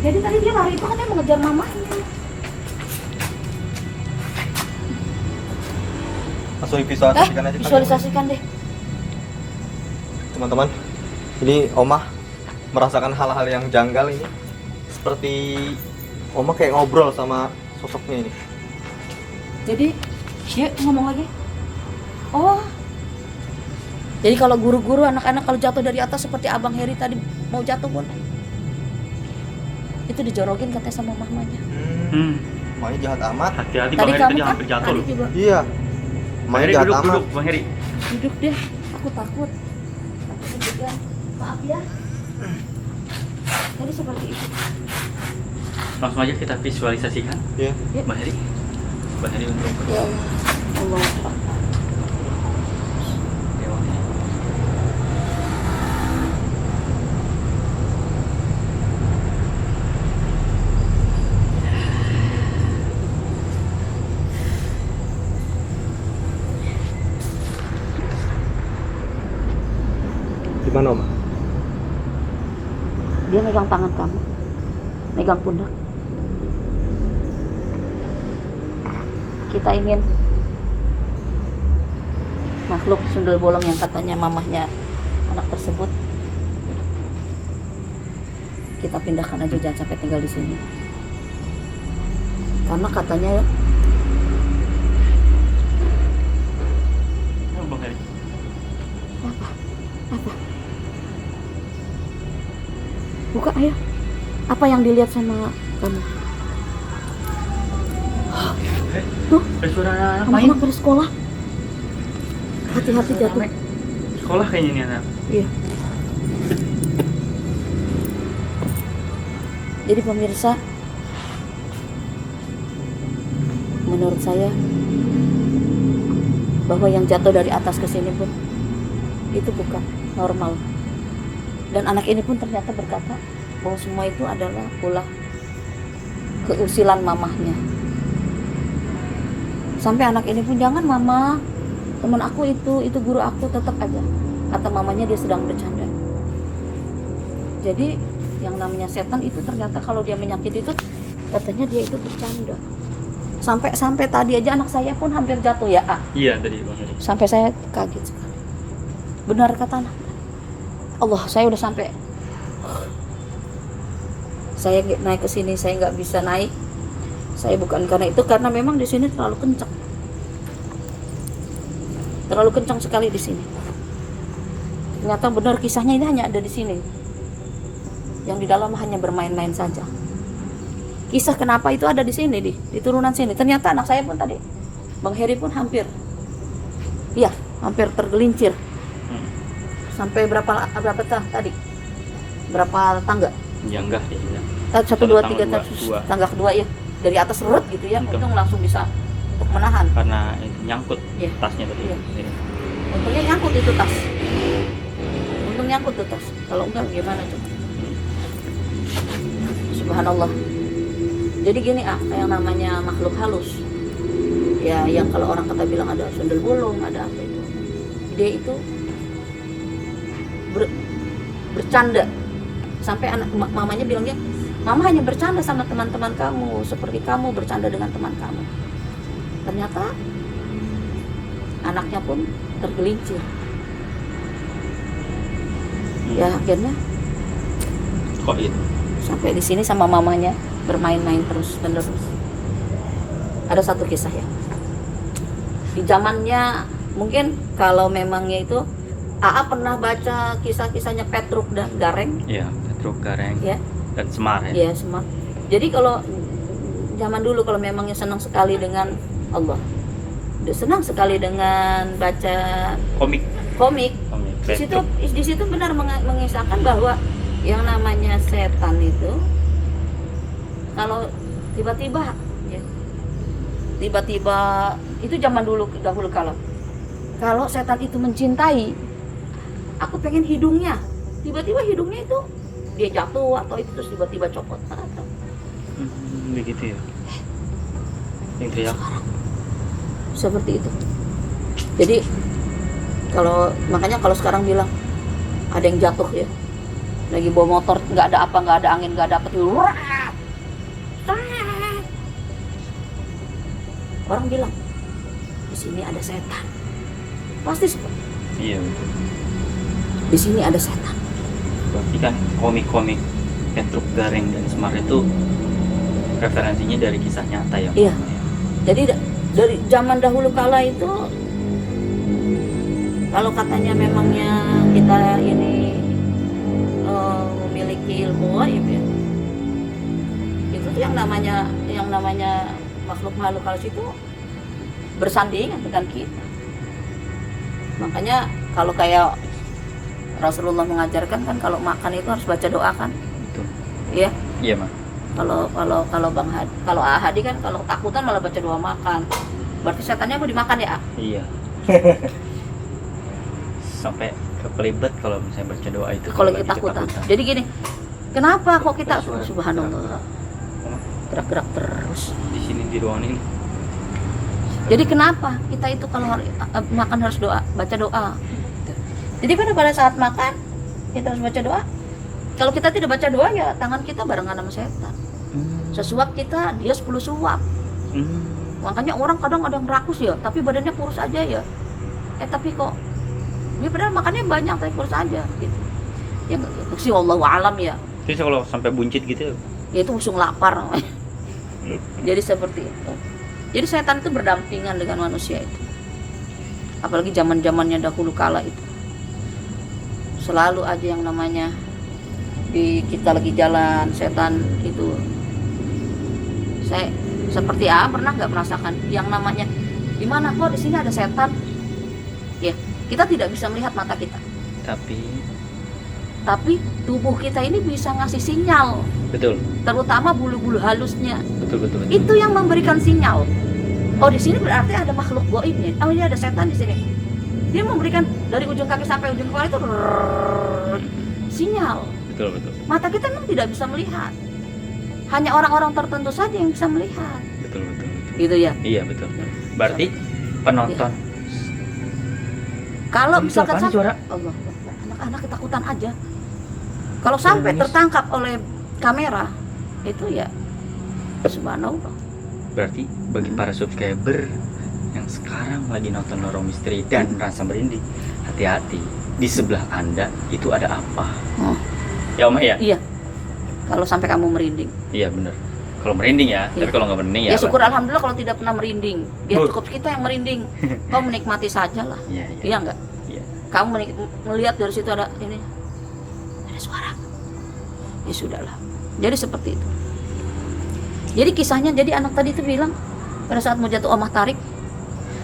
Jadi tadi dia lari itu katanya mengejar mamahnya.
Langsung visualisasikan aja.
Visualisasikan deh.
Teman-teman, ini Oma merasakan hal-hal yang janggal ini. Seperti Oma kayak ngobrol sama sosoknya ini.
Jadi, dia ngomong lagi. Oh. Jadi kalau guru-guru anak-anak kalau jatuh dari atas seperti Abang Heri tadi mau jatuh pun itu dijorokin katanya sama mamanya.
Mamanya jahat amat.
Hati-hati
Tadi
Bang Heri
kamu
tadi
kan
hampir jatuh
tadi
loh.
juga
Iya.
Bang
Mamanya
Heri
jahat amat.
duduk, Bang Heri.
duduk deh. Aku takut. Takut juga. Maaf ya. Jadi seperti itu.
Langsung aja kita visualisasikan.
Iya.
Bang Heri. Bang Heri untuk
Ya Allah. Allah Akbar.
dewan.
Gimana Oma?
Dia megang tangan kamu, megang pundak. Kita ingin makhluk sundel bolong yang katanya mamahnya anak tersebut, kita pindahkan aja, jangan sampai tinggal di sini. Karena katanya
Oh, Bang Heri.
apa? Buka ayo. Apa yang dilihat sama kamu? Tuh,
Ada suara anak main.
anak-anak dari sekolah. Hati-hati jatuh.
Rame. Sekolah kayaknya ini anak.
Iya. Jadi pemirsa, menurut saya bahwa yang jatuh dari atas ke sini pun itu bukan normal. Dan anak ini pun ternyata berkata bahwa semua itu adalah ulah keusilan mamahnya. Sampai anak ini pun, jangan mama, teman aku itu guru aku, tetap aja kata mamanya dia sedang bercanda. Jadi yang namanya setan itu ternyata kalau dia menyakiti itu katanya dia itu bercanda. Sampai tadi aja anak saya pun hampir jatuh ya,
Iya tadi Bang Heri.
sampai saya kaget sekali. Benar kata anak. Allah, saya udah sampai. Saya naik ke sini, saya nggak bisa naik. Saya bukan karena itu, karena memang di sini terlalu kencang. Terlalu kencang sekali di sini. Ternyata benar kisahnya ini hanya ada di sini. Yang di dalam hanya bermain-main saja. Kisah kenapa itu ada di sini, di turunan sini. Ternyata anak saya pun tadi, Bang Heri pun hampir tergelincir. Sampai berapa tadi? Berapa tangga?
Ya enggak dia bilang.
1, 2, 3,
dua.
tangga kedua ya. Dari atas rut gitu ya.
Untung.
Untung langsung bisa untuk menahan.
Karena itu nyangkut
Iya.
tasnya tadi.
Iya.
Iya.
Untungnya nyangkut itu tas. Untung nyangkut tuh tas. Kalau enggak gimana tuh? Subhanallah. Jadi gini yang namanya makhluk halus. Ya yang kalau orang kata bilang ada sundel bolong, ada apa itu. Dia itu bercanda. Sampai anak mamanya bilangnya, mama hanya bercanda sama teman-teman kamu, seperti kamu bercanda dengan teman kamu. Ternyata anaknya pun tergelincir. Ya akhirnya
Kok itu?
sampai di sini sama mamanya bermain-main terus menerus. Ada satu kisah ya. Di zamannya mungkin kalau memangnya itu AA pernah baca kisah-kisahnya Petruk dan Gareng.
Iya, Petruk, Gareng,
Ya.
dan Semar ya.
Iya, semua. Jadi kalau zaman dulu kalau memangnya senang sekali dengan Allah, dia senang sekali dengan baca
Komik.
komik.
Petruk.
Di situ benar mengisahkan bahwa yang namanya setan itu kalau tiba-tiba itu zaman dahulu kalau setan itu mencintai, aku pengen hidungnya, tiba-tiba hidungnya itu dia jatuh atau itu terus tiba-tiba copot atau
Begitu ya. Yang teriak.
seperti itu. Jadi makanya kalau sekarang bilang ada yang jatuh ya, lagi bawa motor, nggak ada angin, nggak ada apa, orang bilang di sini ada setan, pasti seperti
Iya betul.
di sini ada setan.
Berarti kan komik-komik Petruk, Gareng, dan Semar itu referensinya dari kisah nyata ya.
Iya. Jadi dari zaman dahulu kala itu, kalau katanya memangnya kita ini memiliki ilmu gaib ya, itu tuh yang namanya makhluk halus itu bersandingan dengan kita. Makanya kalau kayak Rasulullah mengajarkan kan kalau makan itu harus baca doa kan,
Betul.
ya.
Iya, Mak.
Kalau Bang Hadi, kalau Hadi kan kalau takutan malah baca doa makan. Berarti setannya mau dimakan ya?
Iya. Sampai kepelibet kalau misalnya baca doa itu.
Kalau
lagi
kita takutan. Jadi gini, kenapa kok kita subhanallah gerak-gerak terus?
Di sini di ruangan ini.
Jadi kenapa kita itu kalau makan harus doa, baca doa. Jadi pada saat makan kita harus baca doa. Kalau kita tidak baca doa ya tangan kita barengan sama setan. Sesuap kita dia 10 suap. Makanya orang kadang ada yang rakus ya, tapi badannya kurus aja ya. Tapi kok dia padahal makannya banyak tapi kurus aja gitu. Ya sih Allahu alam ya.
Terus kalau sampai buncit gitu
Ya itu langsung lapar. Jadi seperti itu. Jadi setan itu berdampingan dengan manusia itu. Apalagi zaman-zamannya dahulu kala itu. Selalu aja yang namanya kita lagi jalan setan itu. Saya seperti pernah nggak merasakan yang namanya di mana kok di sini ada setan? Ya, kita tidak bisa melihat mata kita. Tapi tubuh kita ini bisa ngasih sinyal.
betul.
Terutama bulu-bulu halusnya.
Betul.
Itu yang memberikan sinyal. Oh, di sini berarti ada makhluk gaib nih. Oh, ini ada setan di sini. Dia memberikan dari ujung kaki sampai ujung kepala itu sinyal.
Betul.
Mata kita memang tidak bisa melihat. Hanya orang-orang tertentu saja yang bisa melihat.
Betul.
Gitu ya.
Iya, betul. Berarti penonton.
Kalau
Itu
misalkan
apaan, suara?
Allah, anak-anak ketakutan aja. Kalau sampai tertangkap oleh kamera, itu ya subhanallah.
Berarti bagi para subscriber yang sekarang lagi nonton Horor Misteri dan rasa merinding, hati-hati. Di sebelah Anda itu ada apa? Ya Om ya?
Iya. Kalau sampai kamu merinding.
Iya bener. Kalau merinding ya,
Iya.
tapi kalau nggak merinding ya.
Ya syukur alhamdulillah kalau tidak pernah merinding. Ya
Betul.
cukup kita yang merinding. Kau menikmati saja lah.
Iya.
Iya enggak?
Iya.
Kamu melihat dari situ ada ini. Ada suara. Ya sudahlah. Jadi seperti itu. Jadi kisahnya, jadi anak tadi itu bilang pada saat mau jatuh omah tarik,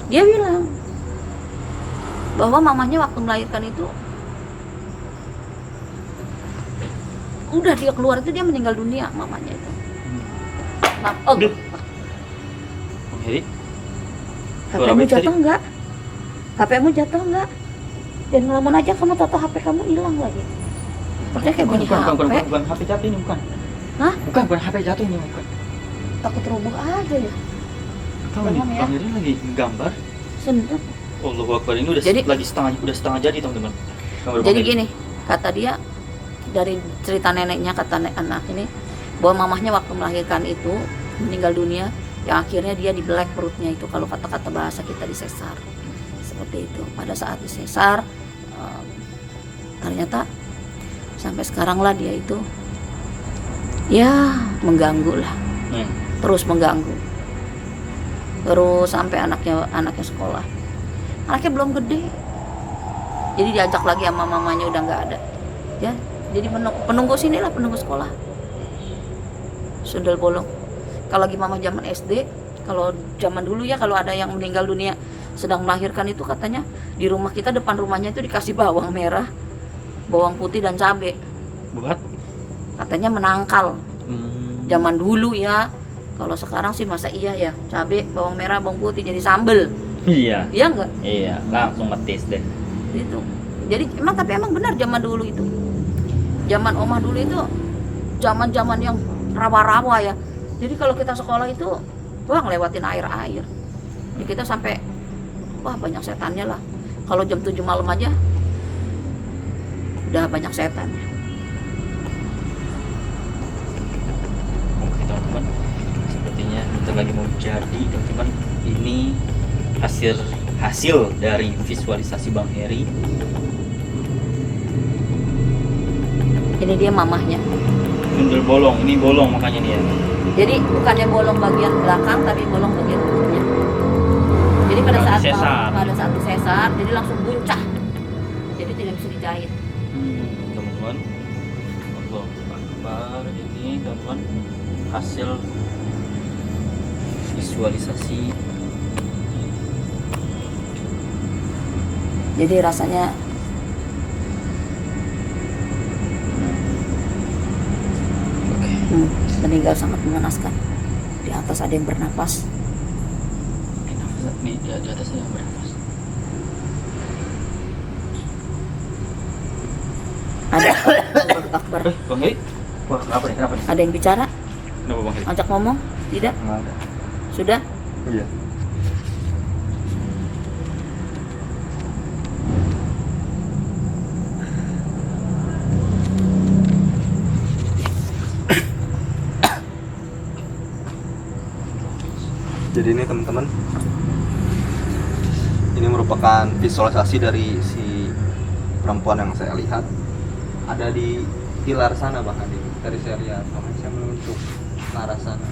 dia bilang bahwa mamanya waktu melahirkan itu udah dia keluar itu dia meninggal dunia mamanya itu. Oh,
Udah. Om Heri, suara
HP-mu
baik tadi.
jatuh enggak? HP-mu jatuh enggak? Dan ngelamun aja kamu tahu HP kamu hilang lagi. Percaya kayak bunyi HP.
bukan HP jatuh ini bukan.
Hah?
Bukan HP jatuh ini bukan.
Takut roboh aja ya.
Tahu nih,
Tolong ya.
Om Heri lagi gambar.
Sendiri.
Allahu Akbar, ini udah
Jadi-
lagi setengah jadi teman-teman. Gambar Om
Jadi
Heri.
gini, kata dia dari cerita neneknya, kata anak ini bahwa mamahnya waktu melahirkan itu meninggal dunia, yang akhirnya dia dibelek perutnya itu, kalau kata-kata bahasa kita disesar seperti itu. Pada saat disesar ternyata sampai sekarang lah dia itu ya mengganggu lah, terus mengganggu, terus sampai anaknya sekolah, anaknya belum gede, jadi diajak lagi sama mamanya udah nggak ada ya, jadi penunggu sinilah, penunggu sekolah sundel bolong. Kalau lagi mama zaman SD, kalau zaman dulu ya, kalau ada yang meninggal dunia sedang melahirkan itu katanya di rumah kita, depan rumahnya itu dikasih bawang merah, bawang putih dan cabai,
Buat
katanya menangkal zaman dulu ya. Kalau sekarang sih masa iya ya, cabai, bawang merah, bawang putih jadi sambel.
Iya.
Iya enggak?
Iya, langsung metis deh.
Itu. Jadi tapi emang benar zaman dulu itu. Zaman omah dulu itu zaman-zaman yang rawa-rawa ya. Jadi kalau kita sekolah itu wah ngelewatin air. Jadi kita sampai wah banyak setannya lah. Kalau jam 7 malam aja udah banyak setannya.
Oke teman-teman, sepertinya kita lagi mau jadi teman-teman. Ini hasil dari visualisasi Bang Heri.
Ini dia mamahnya.
Sundel bolong, ini bolong makanya nih ya.
Jadi bukannya bolong bagian belakang tapi bolong bagian perutnya. Jadi pada
Kalau
saat
disesar.
disesar jadi langsung buncah. Jadi tidak bisa dijahit.
Teman-teman, Allahu Akbar, ini teman-teman hasil visualisasi.
Jadi rasanya
Oke.
meninggal sangat mengenaskan. Di atas ada yang bernapas.
Nih, di atasnya yang bernafas.
Ada Allahu Akbar.
Bang Heri. Wah, kenapa nih? Kenapa nih?
Ada yang bicara?
Kenapa Bang Heri?
Ajak ngomong? Tidak?
Nggak ada.
Sudah?
Iya. Jadi ini teman-teman, ini merupakan visualisasi dari si perempuan yang saya lihat ada di pilar sana bahkan dari saya lihat, makanya saya menunjuk ke arah sana.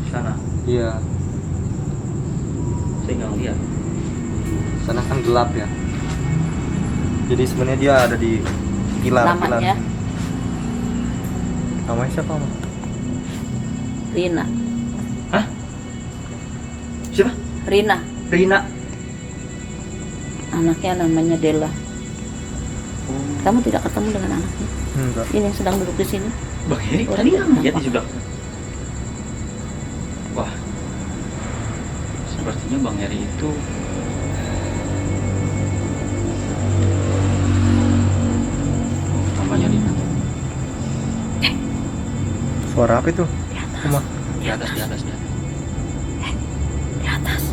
Sana.
Iya,
Saya nggak lihat.
sana kan gelap ya. Jadi sebenarnya dia ada di pilar.
Namanya
Namanya siapa, Mas?
Rina.
Hah? Siapa?
Rina.
Rina.
Anaknya namanya Della. Kamu tidak ketemu dengan anaknya?
Enggak.
Ini yang sedang duduk di sini.
Bang Heri
Oh,
tadi
iya.
nggak lihat di sebelah. Wah, sepertinya Bang Heri itu namanya Rina.
Suara apa itu? Rumah.
Di atas, di atas, di atas.
Di atas.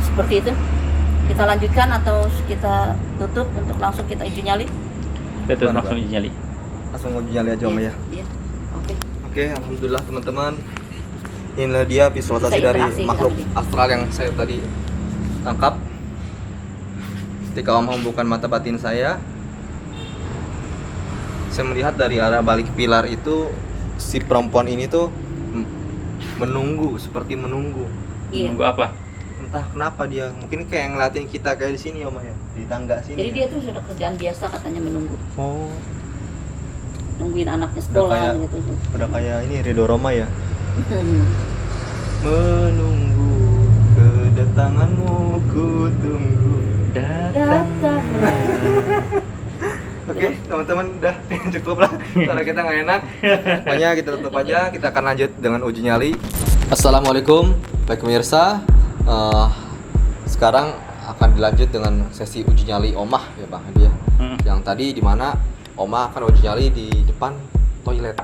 Seperti itu. Kita lanjutkan atau kita tutup untuk langsung kita uji nyali?
Betul,
Bukan,
langsung nyali.
Langsung mau nyali aja, Om ya.
Iya. Oke.
Oke, alhamdulillah teman-teman. Inilah dia visualisasi
Kita
dari
interaksi
makhluk
tadi.
astral yang saya tadi tangkap. Ketika Om membuka mata batin saya melihat dari arah balik pilar itu si perempuan ini tuh menunggu, seperti menunggu.
Iya.
Nunggu apa?
Entah kenapa dia, mungkin kayak ngeliatin kita kayak di sini, Om ya, di tangga sini.
Jadi dia tuh sudah kerjaan biasa katanya menunggu.
Oh,
Nungguin anaknya
udah
sekolah
kayak
gitu.
udah kayak ini Ridho Roma ya. Menunggu kedatanganmu, ku tunggu datang. Oke, teman-teman, udah cukup lah. Karena kita nggak enak. Pokoknya kita tutup aja. Kita akan lanjut dengan uji nyali. Assalamualaikum, baik pemirsa. Sekarang akan dilanjut dengan sesi uji nyali Omah ya Bang Hadi ya. Yang tadi di mana Omah akan uji nyali di depan toilet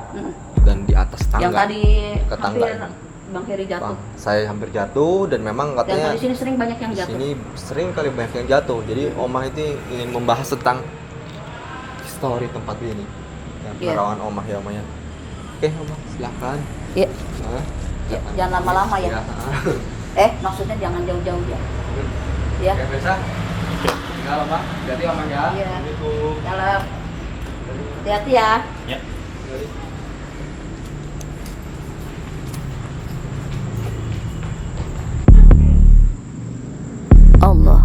dan di atas tangga.
Yang tadi
Ke tangga.
hampir Bang Heri jatuh.
Bang, saya hampir jatuh dan memang
Dan
katanya
di sini sering banyak yang
di
jatuh.
sini sering kali banyak yang jatuh. Jadi Omah itu ingin membahas tentang histori tempat ini. Ya,
Iya.
perawan Omah ya Omah ya. Oke Omah, silakan.
Iya.
Nah,
Ya, jangan lama-lama ya. Maksudnya jangan jauh-jauh ya. Ya.
Oke, biasa. Tinggal Omah, jadi Omah ya.
Iya.
Assalamualaikum.
Dalam. Hati-hati ya.
Ya.
Allah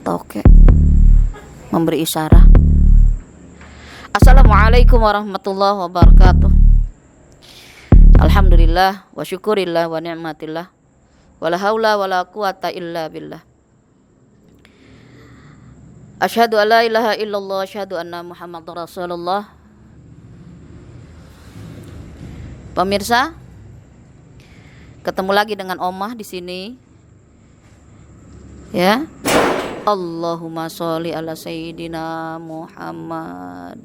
toke memberi isyarat. Assalamualaikum warahmatullahi wabarakatuh. Alhamdulillah wa syukurillah wa ni'matillah wa la haula wa la quwata illa billah. Asyhadu an la ilaha illallah, asyhadu anna Muhammadar Rasulullah. Pemirsa, ketemu lagi dengan Omah di sini. Ya. Allahumma sholli ala sayyidina Muhammad.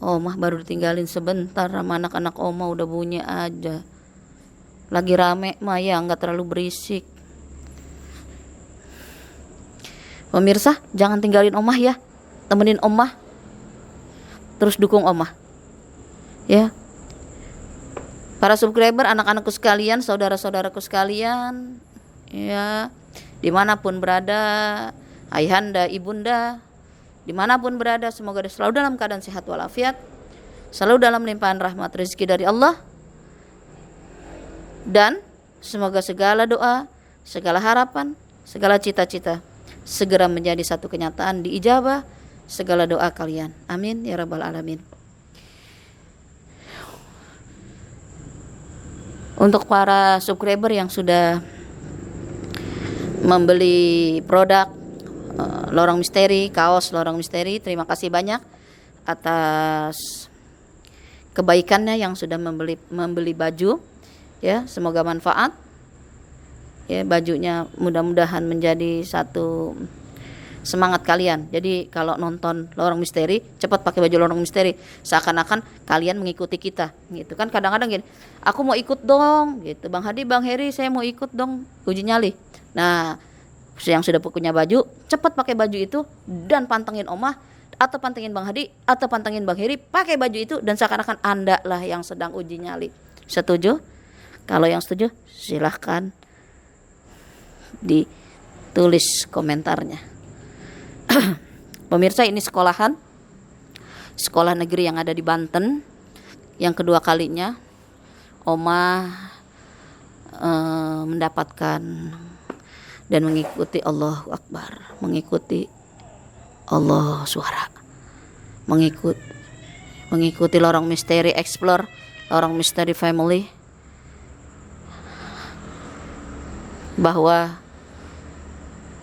Omah baru ditinggalin sebentar sama anak-anak Omah udah bunyi aja. Lagi rame mah ya, nggak terlalu berisik. Pemirsa, jangan tinggalin Omah ya. Temenin Omah. Terus dukung Omah. Ya. Para subscriber, anak-anakku sekalian, saudara-saudaraku sekalian, ya, dimanapun berada, ayahanda, ibunda, dimanapun berada, semoga selalu dalam keadaan sehat walafiat, selalu dalam limpahan rahmat rezeki dari Allah, dan semoga segala doa, segala harapan, segala cita-cita segera menjadi satu kenyataan, diijabah segala doa kalian. Amin ya rabbal alamin. Untuk para subscriber yang sudah membeli produk Lorong Misteri, kaos Lorong Misteri. Terima kasih banyak atas kebaikannya yang sudah membeli baju, ya, semoga manfaat, ya, bajunya mudah-mudahan menjadi satu semangat kalian. Jadi kalau nonton Lorong Misteri, cepat pakai baju Lorong Misteri, seakan-akan kalian mengikuti kita gitu kan. Kadang-kadang gini, aku mau ikut dong gitu, Bang Hadi, Bang Heri, saya mau ikut dong uji nyali. Nah, yang sudah punya baju, cepat pakai baju itu dan pantengin Omah atau pantengin Bang Hadi atau pantengin Bang Heri, pakai baju itu dan seakan-akan Anda lah yang sedang uji nyali. Setuju? Kalau yang setuju silahkan ditulis komentarnya. Pemirsa, ini sekolah negeri yang ada di Banten, yang kedua kalinya Omah mendapatkan dan mengikuti Allahu Akbar, mengikuti Allah suara, mengikuti Lorong Misteri Explore, Lorong Misteri Family, bahwa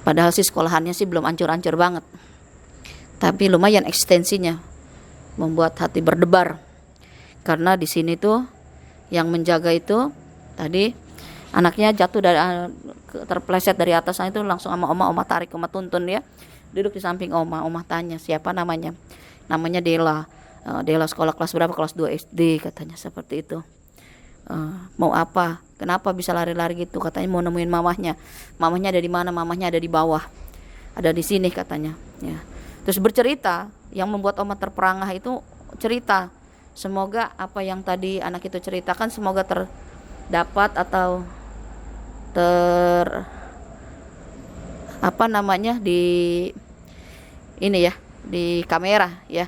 padahal sih sekolahannya sih belum ancur-ancur banget, tapi lumayan ekstensinya, membuat hati berdebar. Karena di sini tuh yang menjaga itu tadi anaknya jatuh dari terpleset dari atas, itu langsung sama Oma tarik, Oma tuntun ya. Duduk di samping Oma tanya siapa namanya. Namanya Dela. Dela sekolah kelas berapa? Kelas 2 SD katanya, seperti itu. Mau apa? Kenapa bisa lari-lari gitu? Katanya mau nemuin mamahnya. Mamahnya ada di mana? Mamahnya ada di bawah. Ada di sini katanya. Ya. Terus bercerita, yang membuat Oma terperangah itu cerita. Semoga apa yang tadi anak itu ceritakan semoga terdapat atau di ini ya, di kamera ya,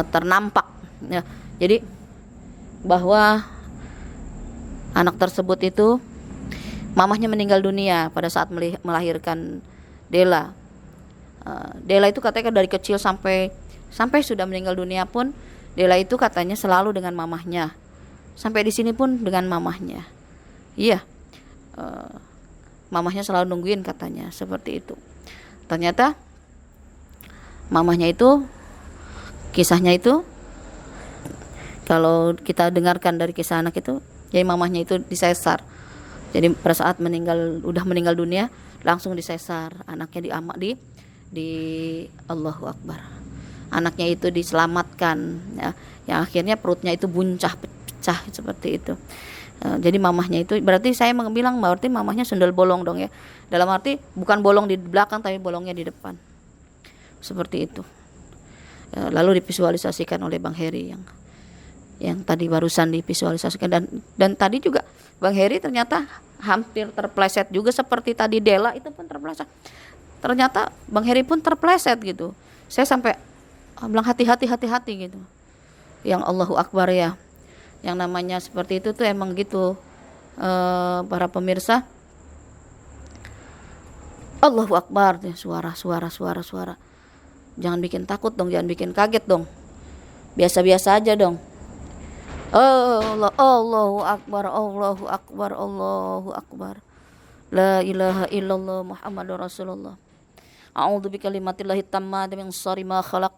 ternampak ya. Jadi bahwa anak tersebut itu mamahnya meninggal dunia pada saat melahirkan Dela. Dela itu katanya dari kecil sampai sudah meninggal dunia pun Dela itu katanya selalu dengan mamahnya. Sampai di sini pun dengan mamahnya. Iya. Mamahnya selalu nungguin katanya, seperti itu. Ternyata mamahnya itu, kisahnya itu, kalau kita dengarkan dari kisah anak itu, jadi mamahnya itu disesar. Jadi pada saat udah meninggal dunia, langsung disesar. Anaknya di Allahu Akbar. Anaknya itu diselamatkan ya, yang akhirnya perutnya itu pecah seperti itu. Jadi mamahnya itu berarti saya bilang berarti mamahnya sundel bolong dong ya. Dalam arti bukan bolong di belakang tapi bolongnya di depan. Seperti itu. Lalu divisualisasikan oleh Bang Heri yang tadi barusan divisualisasikan, dan tadi juga Bang Heri ternyata hampir terpleset juga seperti tadi Dela itu pun terpleset. Ternyata Bang Heri pun terpleset gitu. Saya sampai bilang hati-hati gitu. Yang Allahu Akbar ya. Yang namanya seperti itu tuh emang gitu, para pemirsa. Allahu Akbar, suara. Jangan bikin takut dong, jangan bikin kaget dong. Biasa-biasa aja dong. Allahu Akbar, Allahu Akbar, Allahu Akbar. La ilaha illallah Muhammadur Rasulullah. A'udzu bikalimatillahi tammati min syarri ma khalaq.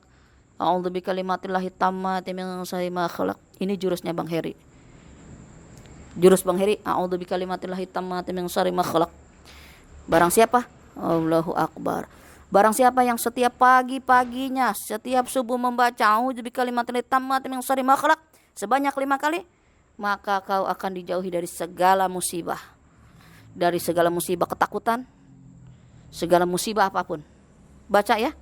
A'udzu bikalimatillahi tammati min syarri ma khalaq. Ini jurusnya Bang Heri. Jurus Bang Heri, a'udzu bikalimatillahi tammati min syarri ma khalaq. Barang siapa? Allahu Akbar. Barang siapa yang setiap pagi-paginya, setiap subuh membaca a'udzu bikalimatillahi tammati min syarri ma khalaq sebanyak 5 kali, maka kau akan dijauhi dari segala musibah. Dari segala musibah ketakutan, segala musibah apapun. Baca ya.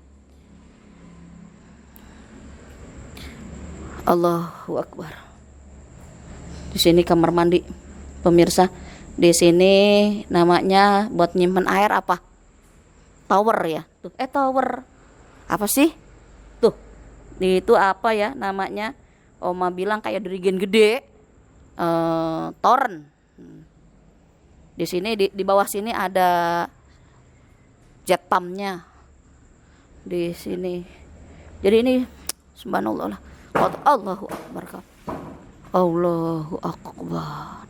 Allahu Akbar. Di sini kamar mandi, pemirsa. Di sini namanya buat nyimpen air apa? Tower ya. Tuh, tower. Apa sih? Tuh. Itu apa ya namanya? Oma bilang kayak dirigen gede. Toren. Di sini di bawah sini ada jet pumpnya. Di sini. Jadi ini subhanallah lah. Allahu Akbar. Allahu Akbar.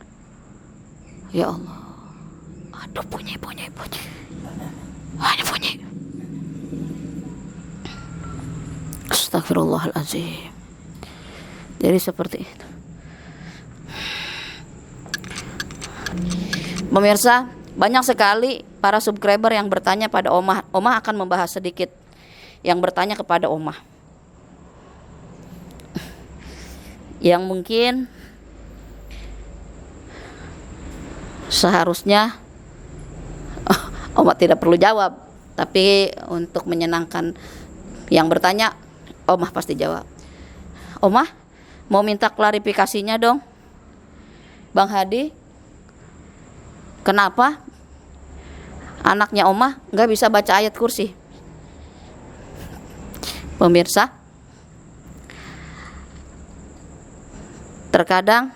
Ya Allah. Aduh, bunyi. Hanya bunyi. Astagfirullahaladzim. Jadi seperti itu. Pemirsa, banyak sekali para subscriber yang bertanya pada Omah. Omah akan membahas sedikit yang bertanya kepada Omah, yang mungkin seharusnya Omah tidak perlu jawab, tapi untuk menyenangkan yang bertanya, Omah pasti jawab. Omah mau minta klarifikasinya dong, Bang Hadi, kenapa anaknya Omah nggak bisa baca ayat kursi? Pemirsa, terkadang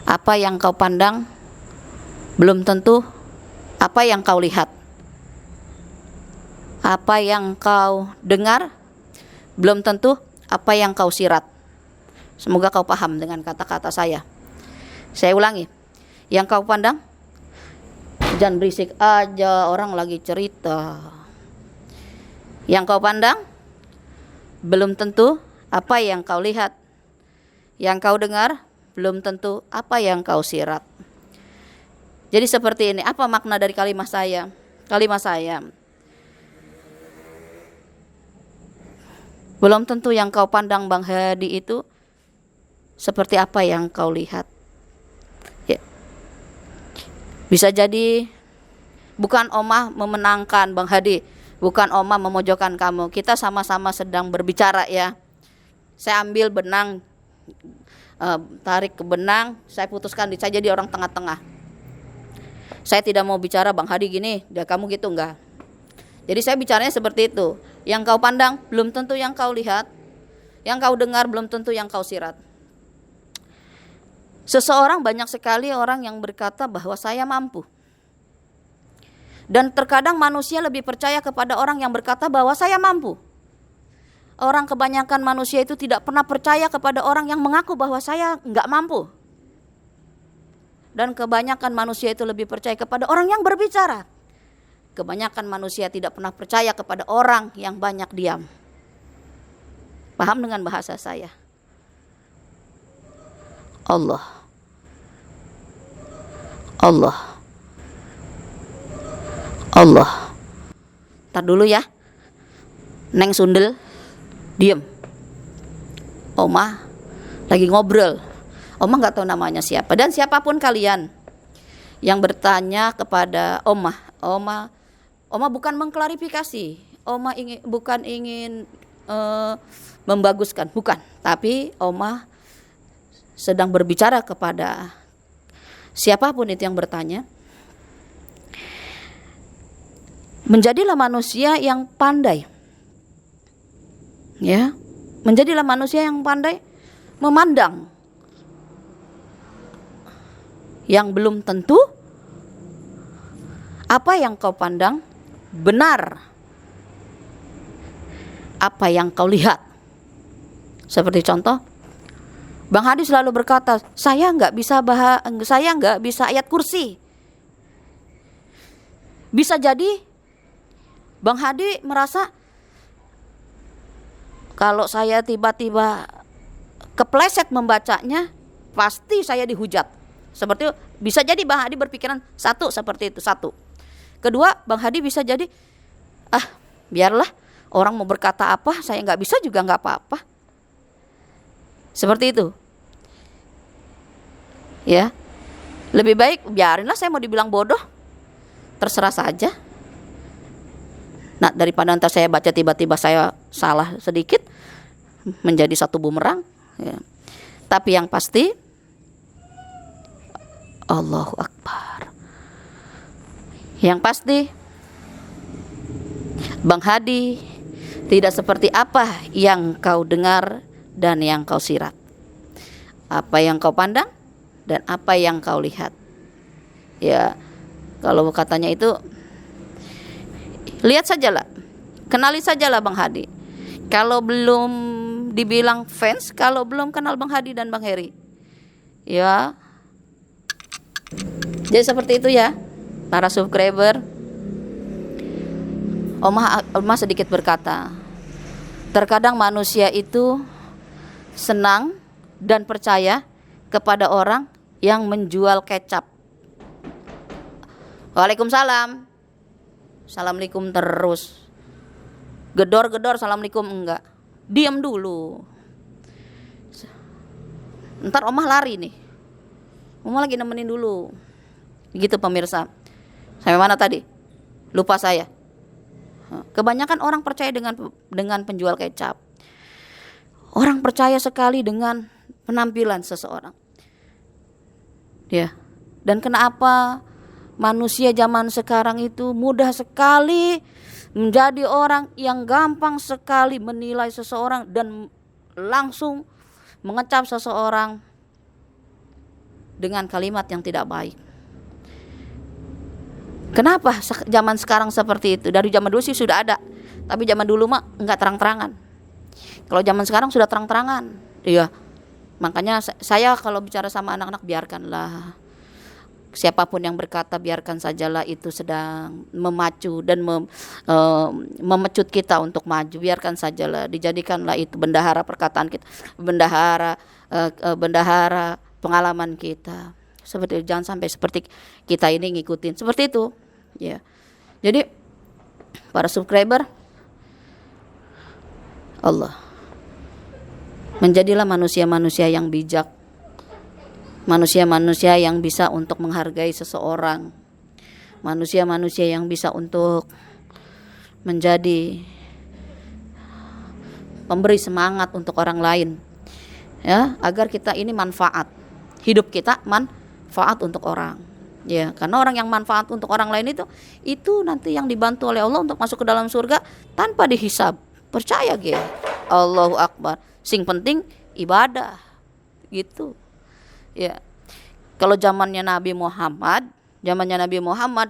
apa yang kau pandang belum tentu apa yang kau lihat. Apa yang kau dengar belum tentu apa yang kau sirat. Semoga kau paham dengan kata-kata saya. Saya ulangi, yang kau pandang, jangan berisik aja, orang lagi cerita. Yang kau pandang belum tentu apa yang kau lihat. Yang kau dengar belum tentu apa yang kau sirat. Jadi seperti ini, apa makna dari kalimat saya? Kalimat saya, belum tentu yang kau pandang Bang Hadi itu seperti apa yang kau lihat. Ya. Bisa jadi bukan Omah memenangkan Bang Hadi, bukan Omah memojokkan kamu. Kita sama-sama sedang berbicara ya. Saya ambil benang, tarik ke benang, saya putuskan saya jadi orang tengah-tengah. Saya tidak mau bicara Bang Hadi gini, dia kamu gitu, enggak. Jadi saya bicaranya seperti itu. Yang kau pandang belum tentu yang kau lihat. Yang kau dengar belum tentu yang kau sirat. Seseorang, banyak sekali orang yang berkata bahwa saya mampu. Dan terkadang manusia lebih percaya kepada orang yang berkata bahwa saya mampu. Orang kebanyakan manusia itu tidak pernah percaya kepada orang yang mengaku bahwa saya enggak mampu. Dan kebanyakan manusia itu lebih percaya kepada orang yang berbicara. Kebanyakan manusia tidak pernah percaya kepada orang yang banyak diam. Paham dengan bahasa saya? Allah. Ntar dulu ya. Neng Sundel, diem. Omah lagi ngobrol. Omah nggak tahu namanya siapa, dan siapapun kalian yang bertanya kepada Omah bukan mengklarifikasi, bukan ingin membaguskan, bukan, tapi Omah sedang berbicara kepada siapapun itu yang bertanya. Menjadilah manusia yang pandai, ya, menjadilah manusia yang pandai memandang yang belum tentu apa yang kau pandang benar apa yang kau lihat. Seperti contoh, Bang Hadi selalu berkata, saya nggak bisa ayat kursi. Bisa jadi Bang Hadi merasa kalau saya tiba-tiba kepleset membacanya, pasti saya dihujat. Seperti itu. Bisa jadi Bang Hadi berpikiran seperti itu. Kedua, Bang Hadi bisa jadi biarlah orang mau berkata apa, saya nggak bisa juga nggak apa-apa. Seperti itu. Ya, lebih baik biarinlah saya mau dibilang bodoh, terserah saja. Nah, daripada nanti saya baca tiba-tiba saya salah sedikit menjadi satu bumerang. Ya. Tapi yang pasti Allahu Akbar. Yang pasti Bang Hadi tidak seperti apa yang kau dengar dan yang kau sirat. Apa yang kau pandang dan apa yang kau lihat. Ya, kalau katanya itu lihat sajalah, kenali sajalah Bang Hadi. Kalau belum dibilang fans, kalau belum kenal Bang Hadi dan Bang Heri, ya. Jadi seperti itu ya. para subscriber, Omah sedikit berkata, terkadang manusia itu senang dan percaya kepada orang yang menjual kecap. Waalaikumsalam. Assalamualaikum terus. Gedor-gedor assalamualaikum enggak. Diam dulu. Ntar Omah lari nih. Omah lagi nemenin dulu. Gitu pemirsa. Sampai mana tadi? Lupa saya. Kebanyakan orang percaya dengan penjual kecap. Orang percaya sekali dengan penampilan seseorang. Ya. Dan kenapa manusia zaman sekarang itu mudah sekali menjadi orang yang gampang sekali menilai seseorang dan langsung mengecap seseorang dengan kalimat yang tidak baik. Kenapa zaman sekarang seperti itu? Dari zaman dulu sih sudah ada, tapi zaman dulu mah enggak terang-terangan. Kalau zaman sekarang sudah terang-terangan. Iya. Makanya saya kalau bicara sama anak-anak, biarkanlah. Siapapun yang berkata, biarkan sajalah, itu sedang memacu dan memecut kita untuk maju. Biarkan sajalah, dijadikanlah itu bendahara perkataan kita, bendahara pengalaman kita. Seperti itu. Jangan sampai seperti kita ini ngikutin seperti itu, ya. Jadi para subscriber, Allah, menjadilah manusia-manusia yang bijak, manusia-manusia yang bisa untuk menghargai seseorang, manusia-manusia yang bisa untuk menjadi pemberi semangat untuk orang lain, ya, agar kita ini manfaat, hidup kita manfaat untuk orang, ya. Karena orang yang manfaat untuk orang lain itu nanti yang dibantu oleh Allah untuk masuk ke dalam surga tanpa dihisab. Percaya ge. Allahu Akbar. Sing penting ibadah, gitu. Ya. Kalau zamannya Nabi Muhammad,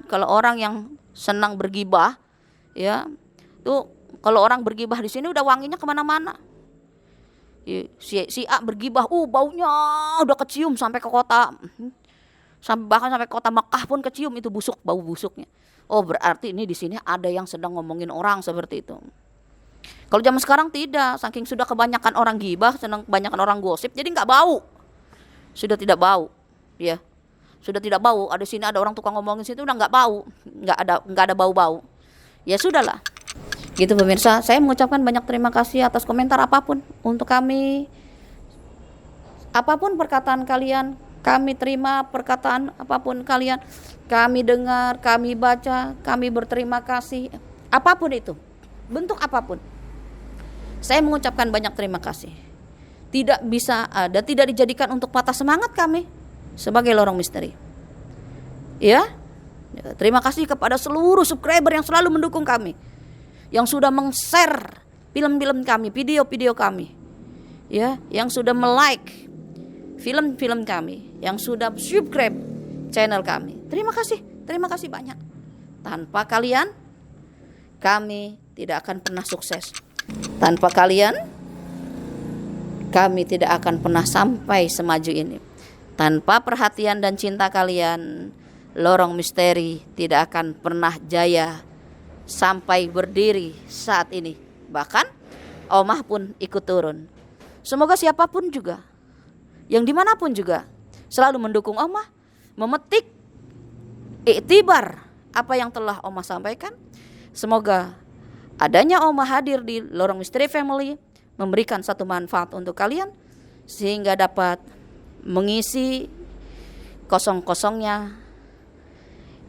kalau orang yang senang bergibah, ya, tuh kalau orang bergibah di sini udah wanginya kemana-mana. Ya, si A bergibah, baunya udah kecium sampai ke kota, bahkan sampai kota Mekah pun kecium itu bau busuknya. Oh, berarti ini di sini ada yang sedang ngomongin orang seperti itu. Kalau zaman sekarang tidak, saking sudah kebanyakan orang gibah, kebanyakan orang gosip, jadi nggak bau. Sudah tidak bau, ya. Sudah tidak bau. Ada sini ada orang tukang ngomongin situ udah nggak bau, nggak ada bau-bau. Ya sudahlah. Gitu pemirsa, saya mengucapkan banyak terima kasih atas komentar apapun untuk kami. Apapun perkataan kalian, kami terima perkataan apapun kalian. Kami dengar, kami baca, kami berterima kasih. Apapun itu, bentuk apapun. Saya mengucapkan banyak terima kasih. Tidak bisa ada, tidak dijadikan untuk patah semangat kami sebagai Lorong Misteri. Ya, terima kasih kepada seluruh subscriber yang selalu mendukung kami, yang sudah meng-share film-film kami, video-video kami, ya, yang sudah me-like film-film kami, yang sudah subscribe channel kami. Terima kasih banyak. Tanpa kalian, kami tidak akan pernah sukses. Tanpa kalian, kami tidak akan pernah sampai semaju ini. Tanpa perhatian dan cinta kalian, Lorong Misteri tidak akan pernah jaya sampai berdiri saat ini. Bahkan Omah pun ikut turun. Semoga siapapun juga, yang dimanapun juga, selalu mendukung Omah, memetik iktibar apa yang telah Omah sampaikan. Semoga adanya Omah hadir di Lorong Misteri Family memberikan satu manfaat untuk kalian, sehingga dapat mengisi kosong-kosongnya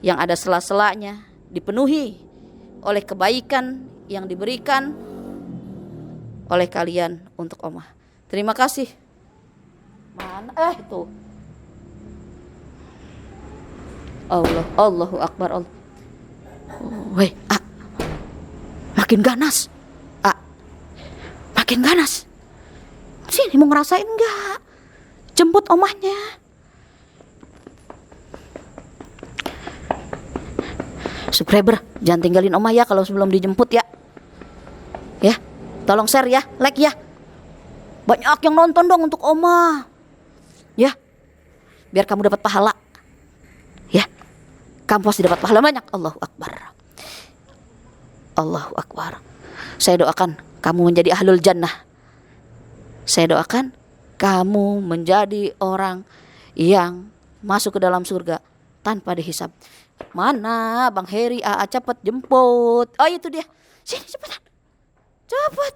yang ada sela-selanya, dipenuhi oleh kebaikan yang diberikan oleh kalian untuk Omah. Terima kasih. Mana? Itu. Allahu Akbar. Allah. Weh, makin ganas. Makin ganas. Sini mau ngerasain enggak? Jemput Omahnya. Subscriber, jangan tinggalin Omah ya kalau sebelum dijemput ya. Ya, tolong share ya, like ya. Banyak yang nonton dong untuk Omah. Ya. Biar kamu dapat pahala. Ya. Kamu pasti dapat pahala banyak. Allahu Akbar. Allahu Akbar. Saya doakan kamu menjadi ahlul jannah. Saya doakan kamu menjadi orang yang masuk ke dalam surga tanpa dihisab. Mana Bang Heri? Cepet jemput. Oh itu dia. Sini cepetan. Cepet.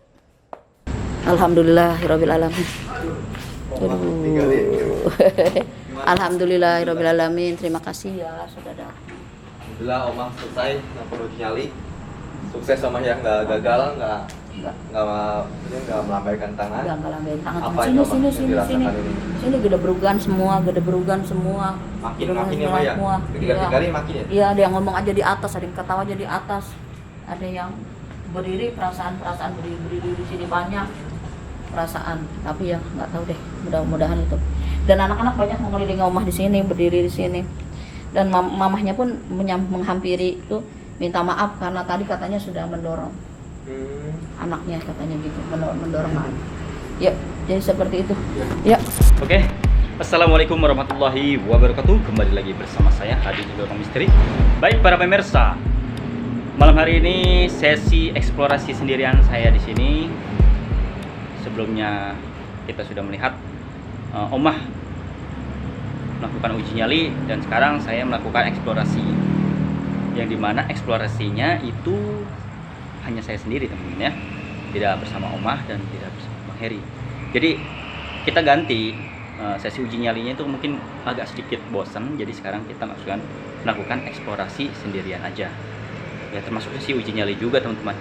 Alhamdulillahirabbil alamin. Alhamdulillahirabbil. Terima kasih ya sudah datang.
Alhamdulillah Omah selesai yang perlu nyali. Sukses Omah ya, nggak gagal, nggak melambaikan tangan.
Enggak lambain tangan.
Apa
Sini
yang
sini
Omah
sini
dirasakan
sini.
ini?
Sini gede berugan semua.
Makin
Udah
ya Mbak ya.
semua.
Tiga-tigari makin ya.
Iya, ada yang ngomong aja di atas, ada yang ketawa aja di atas. Ada yang berdiri perasaan berdiri di sini banyak perasaan. Tapi ya nggak tahu deh. Mudah-mudahan itu. Dan anak-anak banyak mengelilingi Omah di sini, berdiri di sini. Dan mamahnya pun menghampiri itu minta maaf karena tadi katanya sudah mendorong. Anaknya katanya gitu, mendorong maaf. Ya, jadi seperti itu. Ya.
Oke. Assalamualaikum warahmatullahi wabarakatuh. Kembali lagi bersama saya Hadi di Lorong Misteri. Baik para pemirsa, malam hari ini sesi eksplorasi sendirian saya di sini. Sebelumnya kita sudah melihat Omah melakukan uji nyali dan sekarang saya melakukan eksplorasi. Yang dimana eksplorasinya itu hanya saya sendiri teman-teman ya, tidak bersama Omah dan tidak bersama Bang Heri. Jadi kita ganti sesi uji nyalinya itu mungkin agak sedikit bosan, jadi sekarang kita melakukan eksplorasi sendirian aja ya, termasuk sesi uji nyali juga teman-teman,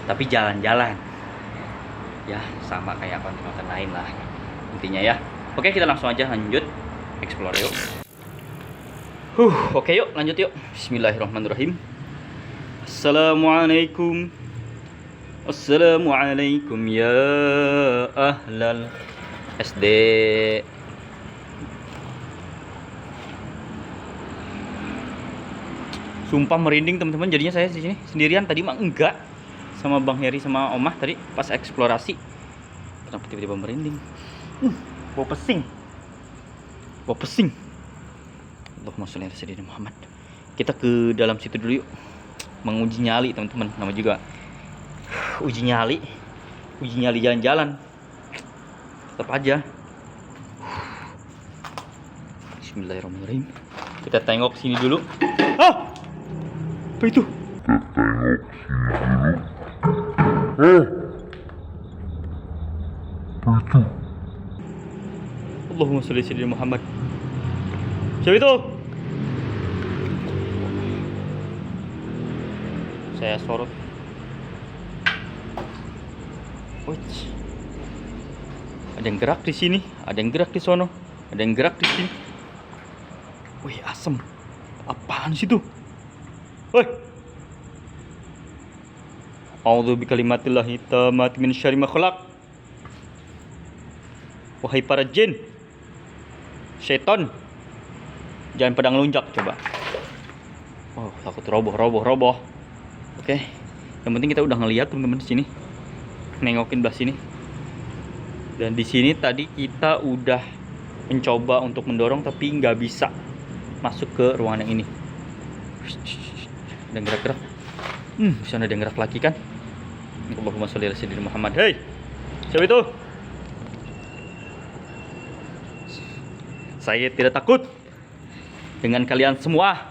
tapi jalan-jalan ya, sama kayak konten-konten lain lah intinya ya. Oke, kita langsung aja lanjut explore yuk. Oke yuk lanjut yuk. Bismillahirrahmanirrahim. Assalamualaikum. Assalamualaikum ya ahlal SD. Sumpah merinding teman-teman, jadinya saya di sini sendirian. Tadi mah enggak, sama Bang Heri sama Omah tadi pas eksplorasi. Kenapa tiba-tiba merinding? Bau pesing. Allahumma sholli ala sayyidina Muhammad. Kita ke dalam situ dulu yuk. Menguji nyali teman-teman, nama juga uji nyali jalan-jalan. Tetap aja. Bismillahirrahmanirrahim. Kita tengok sini dulu. Apa itu? Allahumma sholli ala sayyidina Muhammad. Siapa itu? Saya sorot. Wih. Ada yang gerak di sini, ada yang gerak di sono, ada yang gerak di sini. Wih, asem. Apaan sih itu? Woi. A'udzu bikalimatillahi tammati min syarri ma khalaq. Wahai para jin, syaitan, jangan pedang lunjak coba. Oh, takut roboh. Oke, yang penting kita udah ngelihat teman-teman di sini, nengokin belah sini. Dan di sini tadi kita udah mencoba untuk mendorong tapi nggak bisa masuk ke ruangan yang ini. Ada yang gerak-gerak. Bisa ada yang gerak lagi kan? Allahumma sholli ala sayyidina Muhammad. Hei, siapa itu? Saya tidak takut dengan kalian semua.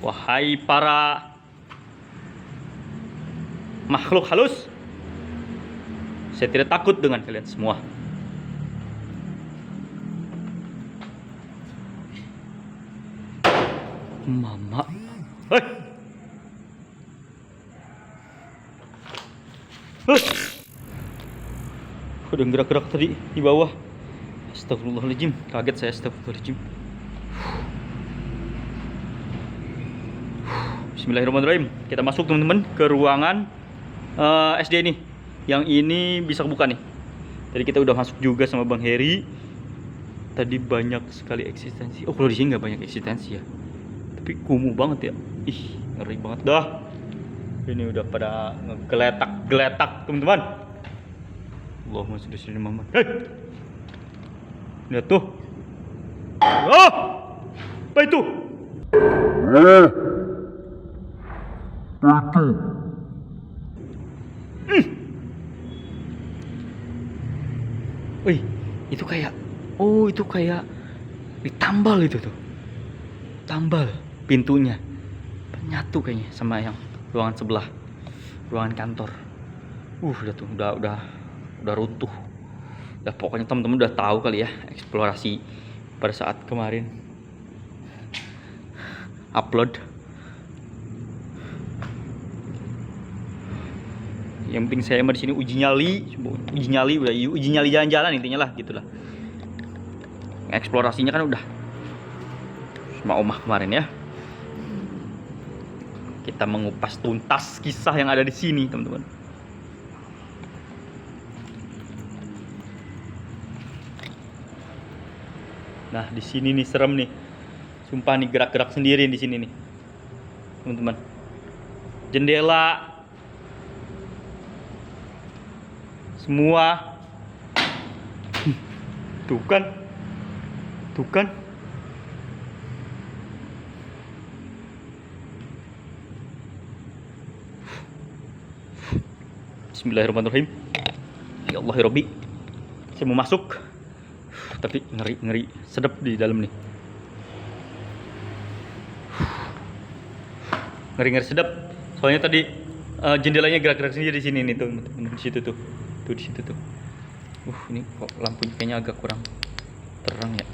Wahai para makhluk halus, saya tidak takut dengan kalian semua. Mama. Hei. Udah gerak-gerak tadi di bawah. Astagfirullahaladzim, kaget saya, astagfirullahaladzim. Bismillahirrahmanirrahim. Kita masuk teman-teman ke ruangan SD ini. Yang ini bisa kebuka nih. Tadi kita udah masuk juga sama Bang Heri. Tadi banyak sekali eksistensi. Oh, kalau di sini nggak banyak eksistensi ya. Tapi kumuh banget ya. Ih, ngeri banget dah. Ini udah pada ngegeletak teman-teman. Allahumma sholli ala sayyidina Muhammad. Hei. Lihat tuh. Oh! Apa itu? Wih, itu kayak, oh itu kayak ditambal itu tuh, tambal pintunya, nyatu kayaknya sama yang ruangan sebelah, ruangan kantor. Udah tuh, udah runtuh. Udah pokoknya teman-teman udah tahu kali ya eksplorasi pada saat kemarin upload. Yang penting saya di sini uji nyali jalan-jalan intinya lah gitulah. Eksplorasinya kan udah sama Omah kemarin ya. Kita mengupas tuntas kisah yang ada di sini, teman-teman. Nah, di sini nih serem nih. Sumpah nih gerak-gerak sendiri di sini nih. Teman-teman. Jendela semua. Tuh kan. Bismillahirrahmanirrahim. Ya Allah ya Rabbi. Saya mau masuk. Tapi ngeri sedap di dalam nih. Ngeri sedap. Soalnya tadi jendelanya gerak-gerak sendiri di sini nih tuh, di situ tuh. Tuh di situ tuh. Ini kok lampunya kayaknya agak kurang terang ya.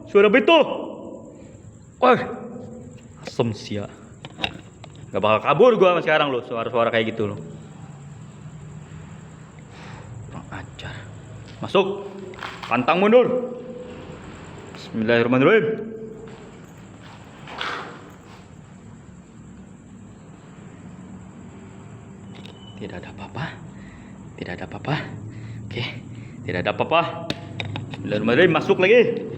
Suara beto. Asem sia. Gak bakal kabur gua sekarang loh, suara-suara kayak gitu loh. Kurang ajar. Masuk. Pantang mundur. Bismillahirrahmanirrahim. Tidak ada apa-apa. Oke, tidak ada apa-apa. Bismillahirrahmanirrahim, masuk lagi.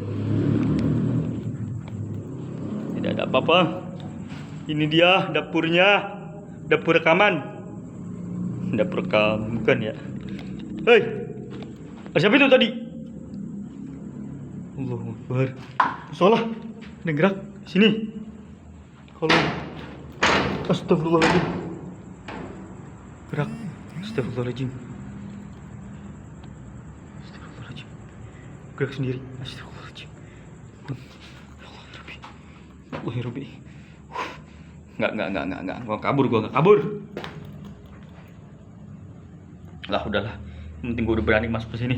Tidak ada apa-apa. Ini dia dapurnya. Dapur rekaman. Dapur rekam bukan ya. Hei. Ada siapa itu tadi? Allahu Akbar. Salah. Ada gerak sini. Kalau astagfirullahaladzim. Gerak. Astagfirullahaladzim. Gerak sendiri. Astagfirullahaladzim. Allah ya Rabbi. Enggak. Gua nggak kabur. Lah udahlah. Yang penting gua udah berani masuk ke sini.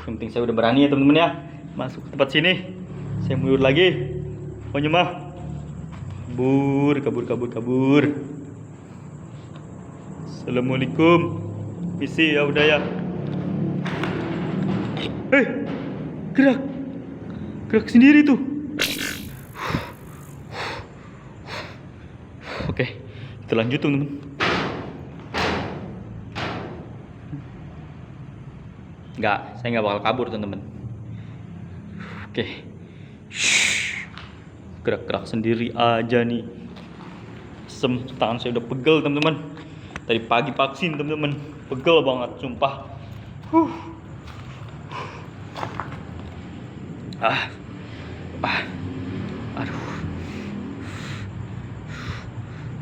Yang penting saya udah berani ya teman-teman ya. Masuk ke tempat sini. Saya mundur lagi. Pokoknya mah kabur. Assalamualaikum. Misi ya udah ya. Gerak sendiri tuh. Oke, kita lanjut teman-teman. Saya nggak bakal kabur teman-teman. Oke. Gerak-gerak sendiri aja nih. Tangan saya udah pegel teman-teman. Tadi pagi vaksin teman-teman. Pegel banget sumpah. Aduh.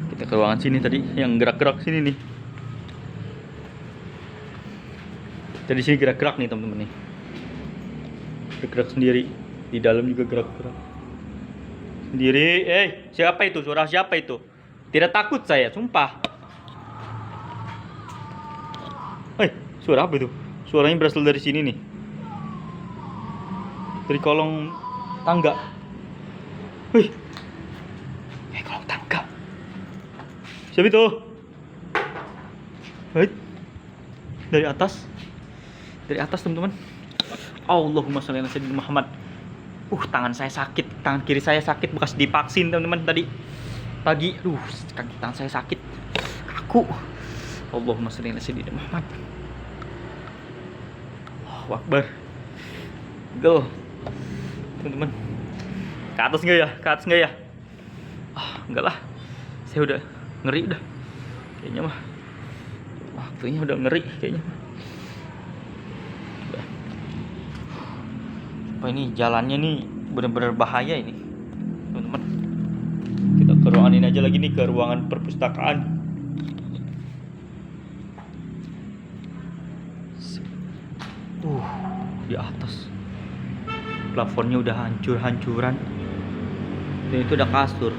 Kita ke ruangan sini tadi yang gerak-gerak sini nih. Tadi sini gerak-gerak nih teman-teman nih. Gerak sendiri. Di dalam juga gerak-gerak sendiri. Siapa itu? Suara siapa itu? Tidak takut saya, sumpah. Suara apa itu? Suaranya berasal dari sini nih. Dari kolong tangga. Kolong tangga. Siapa itu? Dari atas. Dari atas teman-teman. Allahumma sholli ala sayyidina Muhammad. Tangan saya sakit, tangan kiri saya sakit bekas divaksin teman-teman tadi pagi. Kaki tangan saya sakit, kaku. Allahumma sholli ala sayyidina Muhammad. Allahu Akbar. Go, teman-teman. Ke atas nggak ya? Enggak lah. Saya udah ngeri udah. Kayaknya mah waktunya udah ngeri kayaknya. Apa ini jalannya nih benar-benar bahaya ini, teman-teman. Kita ke ruangan ini aja lagi nih, ke ruangan perpustakaan. Di atas plafonnya udah hancur-hancuran. Dan itu udah kasur.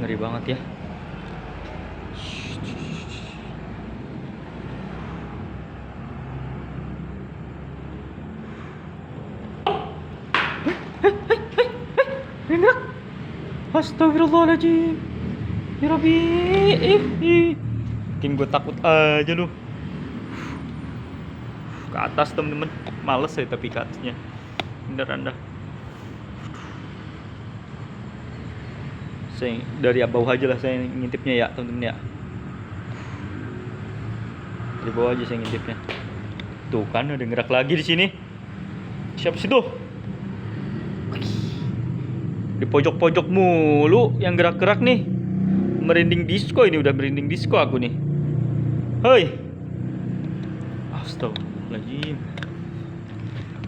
Ngeri banget ya. Enak. Astagfirullahaladzim. Ya Rabbi. Bikin gue takut aja lu. Ke atas temen-temen. Males saya tapi ke atasnya. Beneran dah. Saya dari bawah aja lah saya ngintipnya ya temen-temen ya. Dari bawah aja saya ngintipnya. Tuh kan ada gerak lagi di sini. Siapa sih tuh? Di pojok-pojok mulu yang gerak-gerak nih. Merinding disco ini, udah merinding disco aku nih. Hei. Astagfirullahaladzim.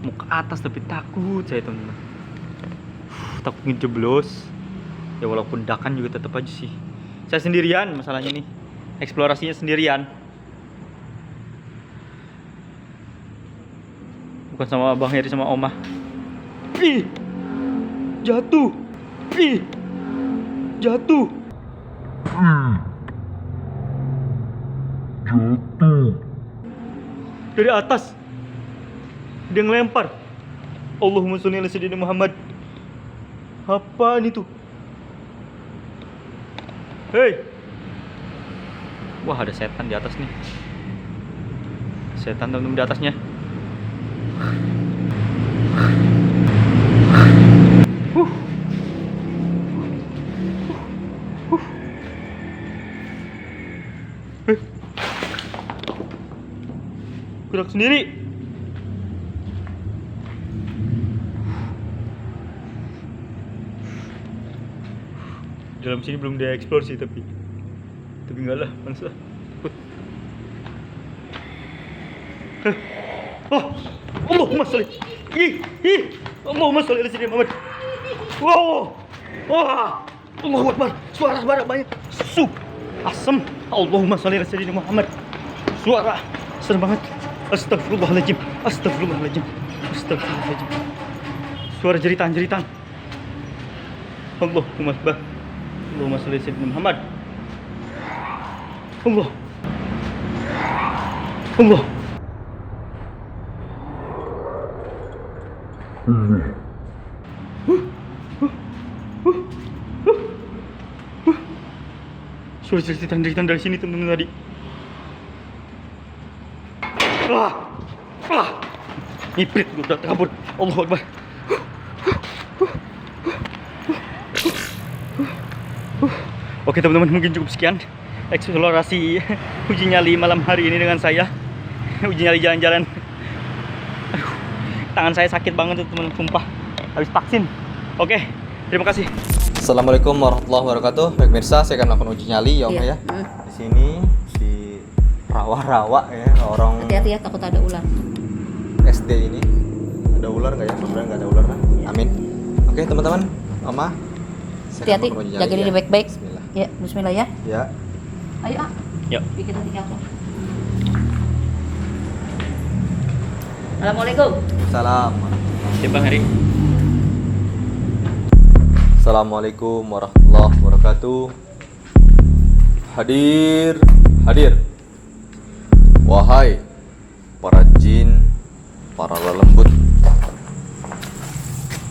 Mau ke atas tapi takut saya teman-teman. Takut ngejeblos. Ya walaupun dakan juga tetap aja sih. Saya sendirian masalahnya nih. Eksplorasinya sendirian. Bukan sama Bang Heri sama Oma. Ih. Jatuh. Ih, jatuh. Jatuh. Dari atas. Dia ngelempar. Allahumma sholli ala sayyidina Muhammad. Apaan itu? Hei. Wah, ada setan di atas nih. Setan teman-teman di atasnya. Gerak sendiri. Dalam sini belum dieksplor sih tapi enggak lah, males lah. Takut. Oh, Allahumma sholli. Allahumma sholli ala sayyidina Muhammad. Wow. Wah. Allahu Akbar. Suara banyak. Asem. Allahumma sholli ala sayyidina Muhammad. Suara serem banget. Astagfirullahaladzim. Suara jeritan. Allahumma sholli ala sayyidina Muhammad. Allah. Suara jeritan dari sini teman-teman tadi. Ngiprit gue udah kabur. Allahu Akbar. Oke teman-teman, mungkin cukup sekian eksplorasi uji nyali malam hari ini dengan saya. Uji nyali jalan-jalan. Tangan saya sakit banget tuh teman-teman, sumpah. Habis vaksin. Oke, terima kasih.
Assalamualaikum warahmatullahi wabarakatuh. Baik pemirsa, saya akan melakukan uji nyali ya Om ya. Di sini di rawa-rawa ya, orang.
Hati-hati ya, takut ada ular.
SD ini ada ular nggak ya? Mudah-mudahan nggak ada ular kan?
Ya.
Amin. Oke teman-teman, Oma.
Hati-hati, jaga diri baik-baik.
Bismillah.
Ya, bismillah ya.
Ya.
Ayo ah.
Yuk.
Bikin hati aku. Assalamualaikum.
Salam.
Ya Bang Heri.
Assalamualaikum warahmatullahi wabarakatuh. Hadir. Wahai para jin, para lelembut,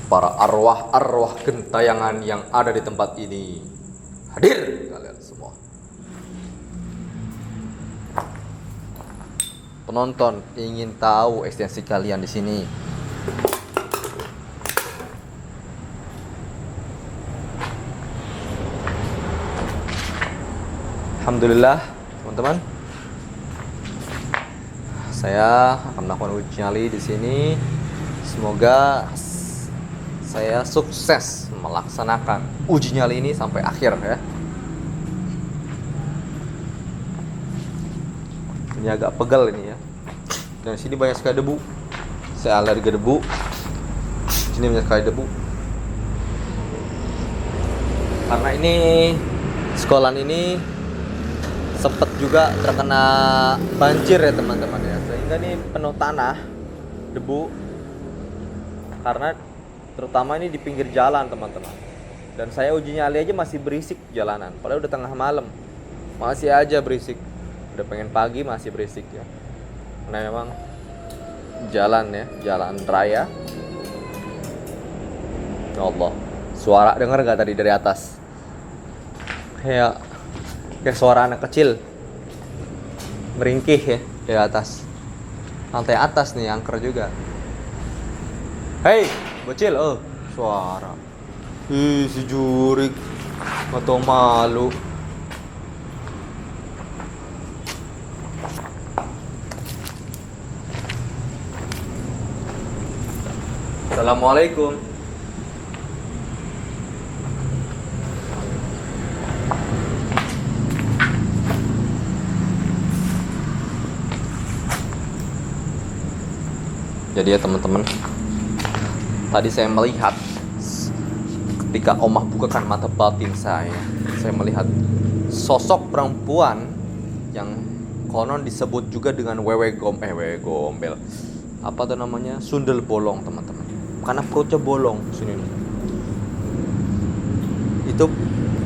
para arwah-arwah gentayangan yang ada di tempat ini. Hadir kalian semua. Penonton ingin tahu eksistensi kalian di sini. Alhamdulillah, teman-teman. Saya akan melakukan uji nyali di sini. Semoga saya sukses melaksanakan uji nyali ini sampai akhir ya. Ini agak pegal ini ya. Dan sini banyak sekali debu. Saya alergi debu. Sini banyak sekali debu. Karena ini sekolahan ini sempat juga terkena banjir ya teman-teman ya. Sehingga ini penuh tanah, debu. Karena terutama ini di pinggir jalan teman-teman. Dan saya uji nyali aja masih berisik jalanan. Padahal udah tengah malam, masih aja berisik. Udah pengen pagi masih berisik ya. Karena memang jalan ya, jalan raya. Ya Allah, suara dengar nggak tadi dari atas? Kayak suara anak kecil meringkih ya dari atas. Lantai atas nih angker juga. Hei, bocil, suara. Ih, si jurik, nggak tau malu. Assalamualaikum. Jadi ya teman-teman, tadi saya melihat ketika Omah bukakan mata batin saya melihat sosok perempuan yang konon disebut juga dengan wewe gombel. Apa tuh namanya? Sundel bolong teman-teman. Karena perutnya bolong sini nih. Itu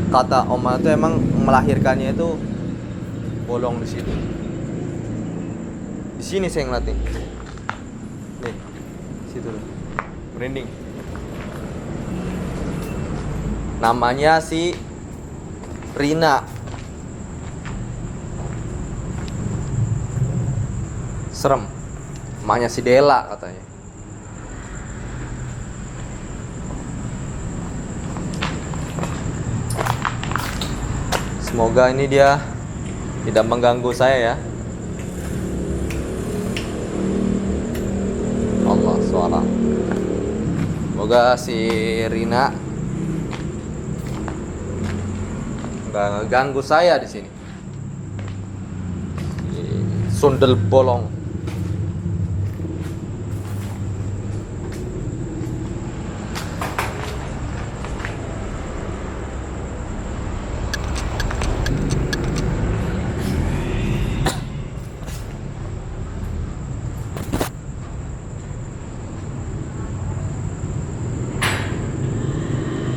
kata Omah itu emang melahirkannya itu bolong di sini. Di sini saya ngeliat nih. Nih, situ merinding. Namanya si Rina. Serem. Emaknya si Dela katanya. Semoga ini dia tidak mengganggu saya ya. Allah, suara. Semoga si Rina nggak ngeganggu saya di sini. Sundel bolong.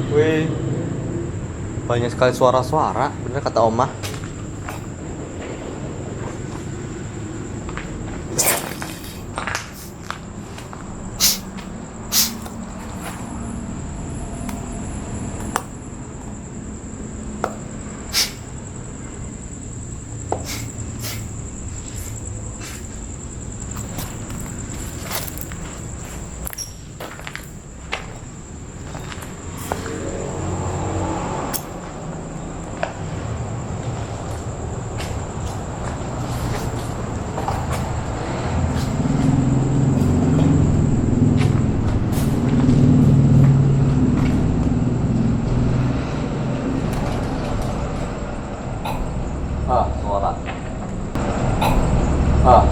Wih, banyak sekali suara-suara, bener kata Omah.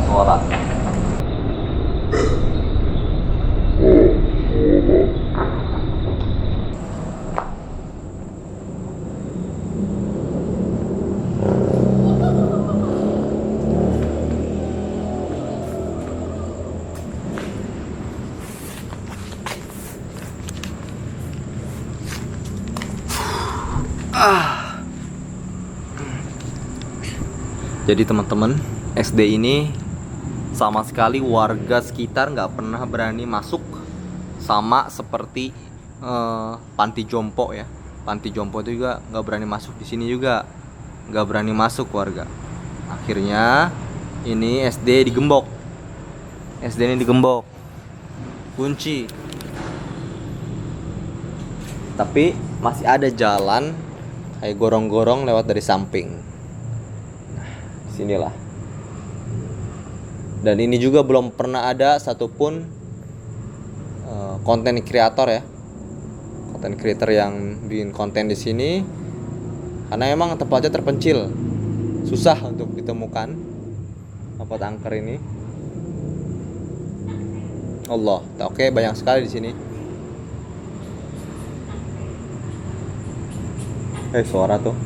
Suara. Jadi teman-teman, SD ini sama sekali warga sekitar nggak pernah berani masuk, sama seperti panti jompo ya. Panti jompo itu juga nggak berani masuk, di sini juga nggak berani masuk warga. Akhirnya ini SD digembok. SD ini digembok, kunci. Tapi masih ada jalan kayak gorong-gorong lewat dari samping. Sinilah. Dan ini juga belum pernah ada satupun konten kreator ya, konten kreator yang bikin konten di sini, karena emang tempatnya terpencil, susah untuk ditemukan. Knalpot angker ini. Allah, oke, banyak sekali di sini. Suara tuh.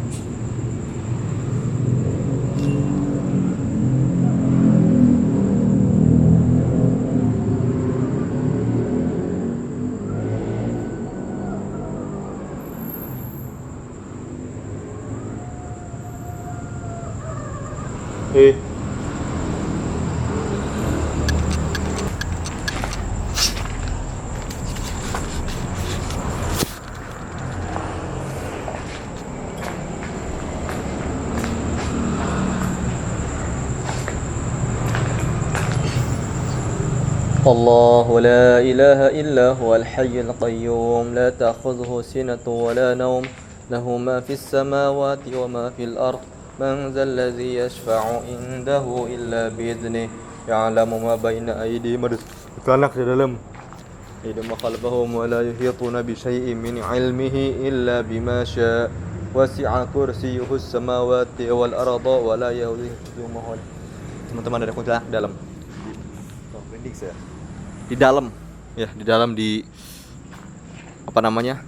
الله لا إله إلا هو الحي القيوم لا تأخذه سنة ولا نوم له ما في السماوات وما في الأرض من ذا الذي يشفع عنده إلا بإذنه يعلم ما بين أيديهم كانك di dalam يعلم قلبهم ولا يحيطون بشيء من علمه إلا بما شاء وسع كرسيه السماوات والأرض ولا يؤوده حفظهما. Teman-teman ada kuntilanak di dalam. Merinding saya. Di dalam, ya di dalam di apa namanya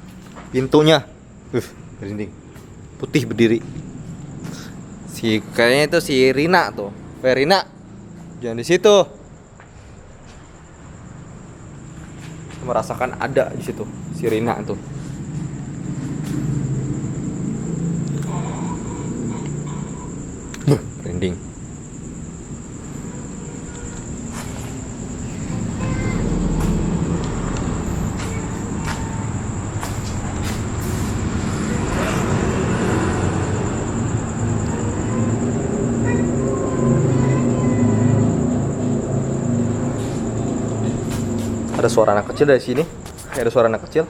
pintunya, merinding. Putih berdiri. Kayaknya itu si Rina tuh, Rina, jangan di situ. Merasakan ada di situ si Rina tuh. Merinding. Ada suara anak kecil dari sini. Ada suara anak kecil.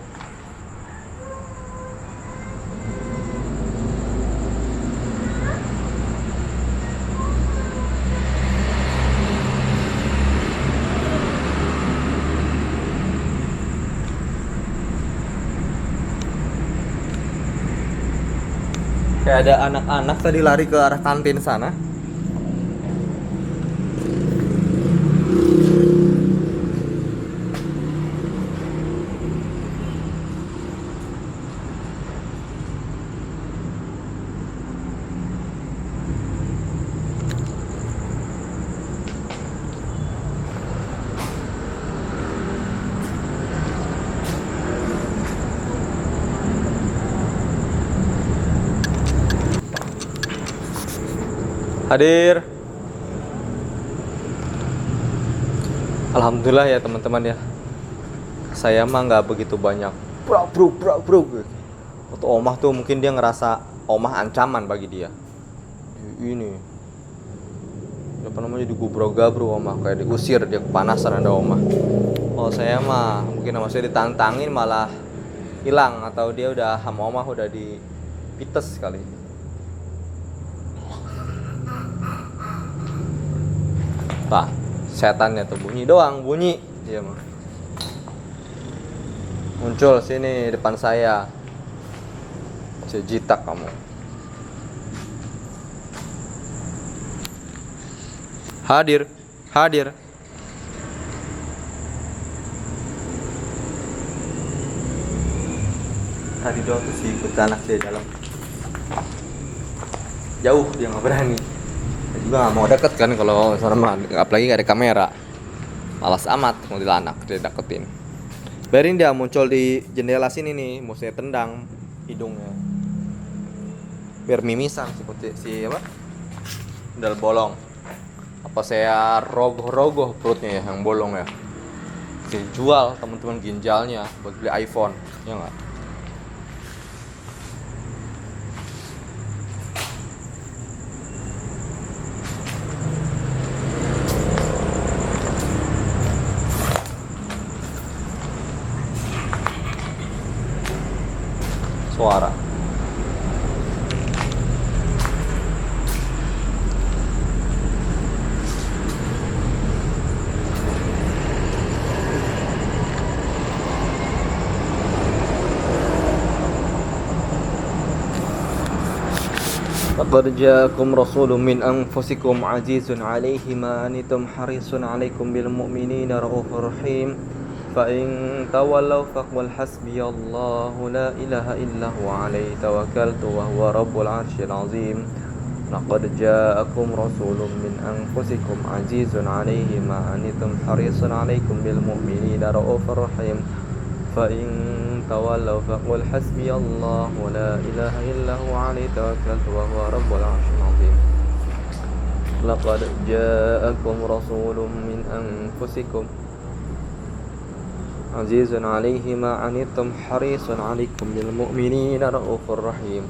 Kayak ada anak-anak tadi lari ke arah kantin sana. Hadir. Alhamdulillah ya teman-teman ya. Saya mah nggak begitu banyak bro. Waktu omah tuh mungkin dia ngerasa omah ancaman bagi dia. Ini apa namanya, digubro-gabro omah, kayak diusir, dia kepanasan ada omah. Oh saya mah mungkin sama saya ditantangin malah hilang, atau dia udah sama omah udah dipites kali. Pak, setannya tuh bunyi doang, bunyi dia mah. Muncul sini depan saya. Sejitak kamu. Hadir. Tadi doang tuh si betanak dia dalam. Jauh dia nggak berani. Dia juga nggak mau deket kan kalau sama, apalagi nggak ada kamera. Malas amat kuntilanak dia deketin. Biarin dia muncul di jendela sini nih, mau saya tendang hidungnya. Biar mimisan si apa? Sendal bolong. Apa saya rogoh-rogoh perutnya ya yang bolong ya. Saya jual teman-teman ginjalnya buat beli iPhone, ya nggak? Suara. لقد جاءكم رسول من أنفسكم عزيز عليه ما أنتم حريص عليكم بالمؤمنين رؤوف رحيم فإن تولوا فقل حسبي الله لا إله إلا هو عليه توكلت وهو رب العرش العظيم لقد جاءكم رسول من أنفسكم عزيز عليه ما أنتم حريص عليكم بالمؤمنين رؤوف رحيم فإن تولوا فقل حسبي الله لا إله إلا هو عليه توكلت وهو رب العرش العظيم لقد جاءكم رسول من أنفسكم عزيز عليه ما عنتم حريص عليكم بالمؤمنين رؤوف رحيم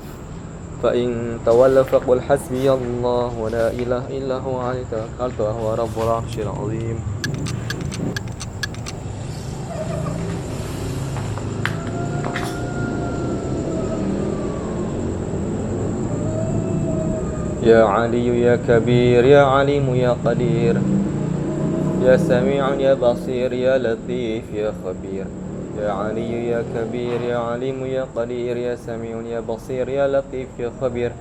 فإن تولوا فقل حسبي الله لا إله إلا هو عليه توكلت وهو رب العرش العظيم يا علي يا كبير يا عليم يا قدير يا سميع يا بصير يا لطيف يا خبير يا علي يا كبير يا عليم يا قدير يا سميع يا بصير يا لطيف يا خبير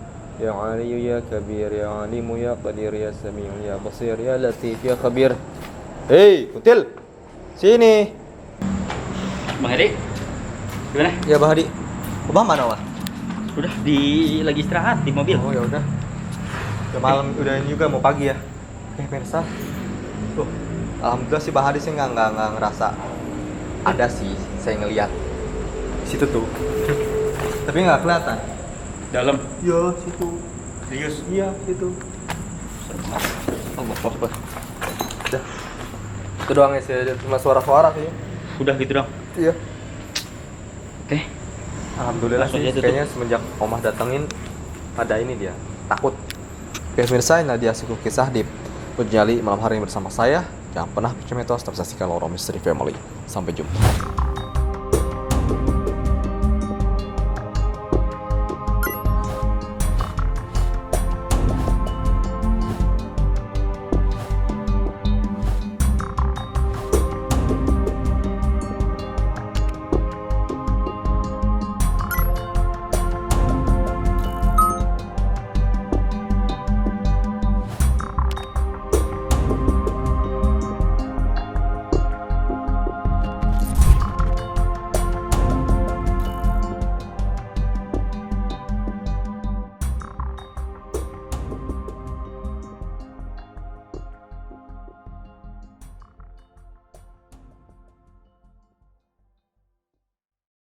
يا علي يا كبير يا عليم يا قدير يا سميع يا بصير يا لطيف يا خبير. Hei, Kutil, sini.
Bang Hedi, gimana?
Ya Bang Hadi. Abang mana Wah?
Udah lagi istirahat di mobil.
Oh ya udah. Udah malam, udah ini juga mau pagi ya. Oke pemirsa. Tuh, alhamdulillah sih Bang Hadi sih nggak ngerasa ada sih, saya ngeliat situ tuh. Tapi nggak kelihatan.
Dalam.
Iya situ.
Serius.
Iya situ.
Allah Akbar.
Udah. Itu doang ya sih, cuma suara-suara sih.
Udah gitu dong.
Iya.
Oke.
Alhamdulillah
Langsung
sih,
aja tutup.
kayaknya semenjak Omah datengin ada ini dia takut. Oke pemirsa, ini dia siku kisah di Uji Nyali malam hari ini bersama saya. Jangan pernah percaya mitos, tetap saksikan Loro Mystery Family. Sampai jumpa.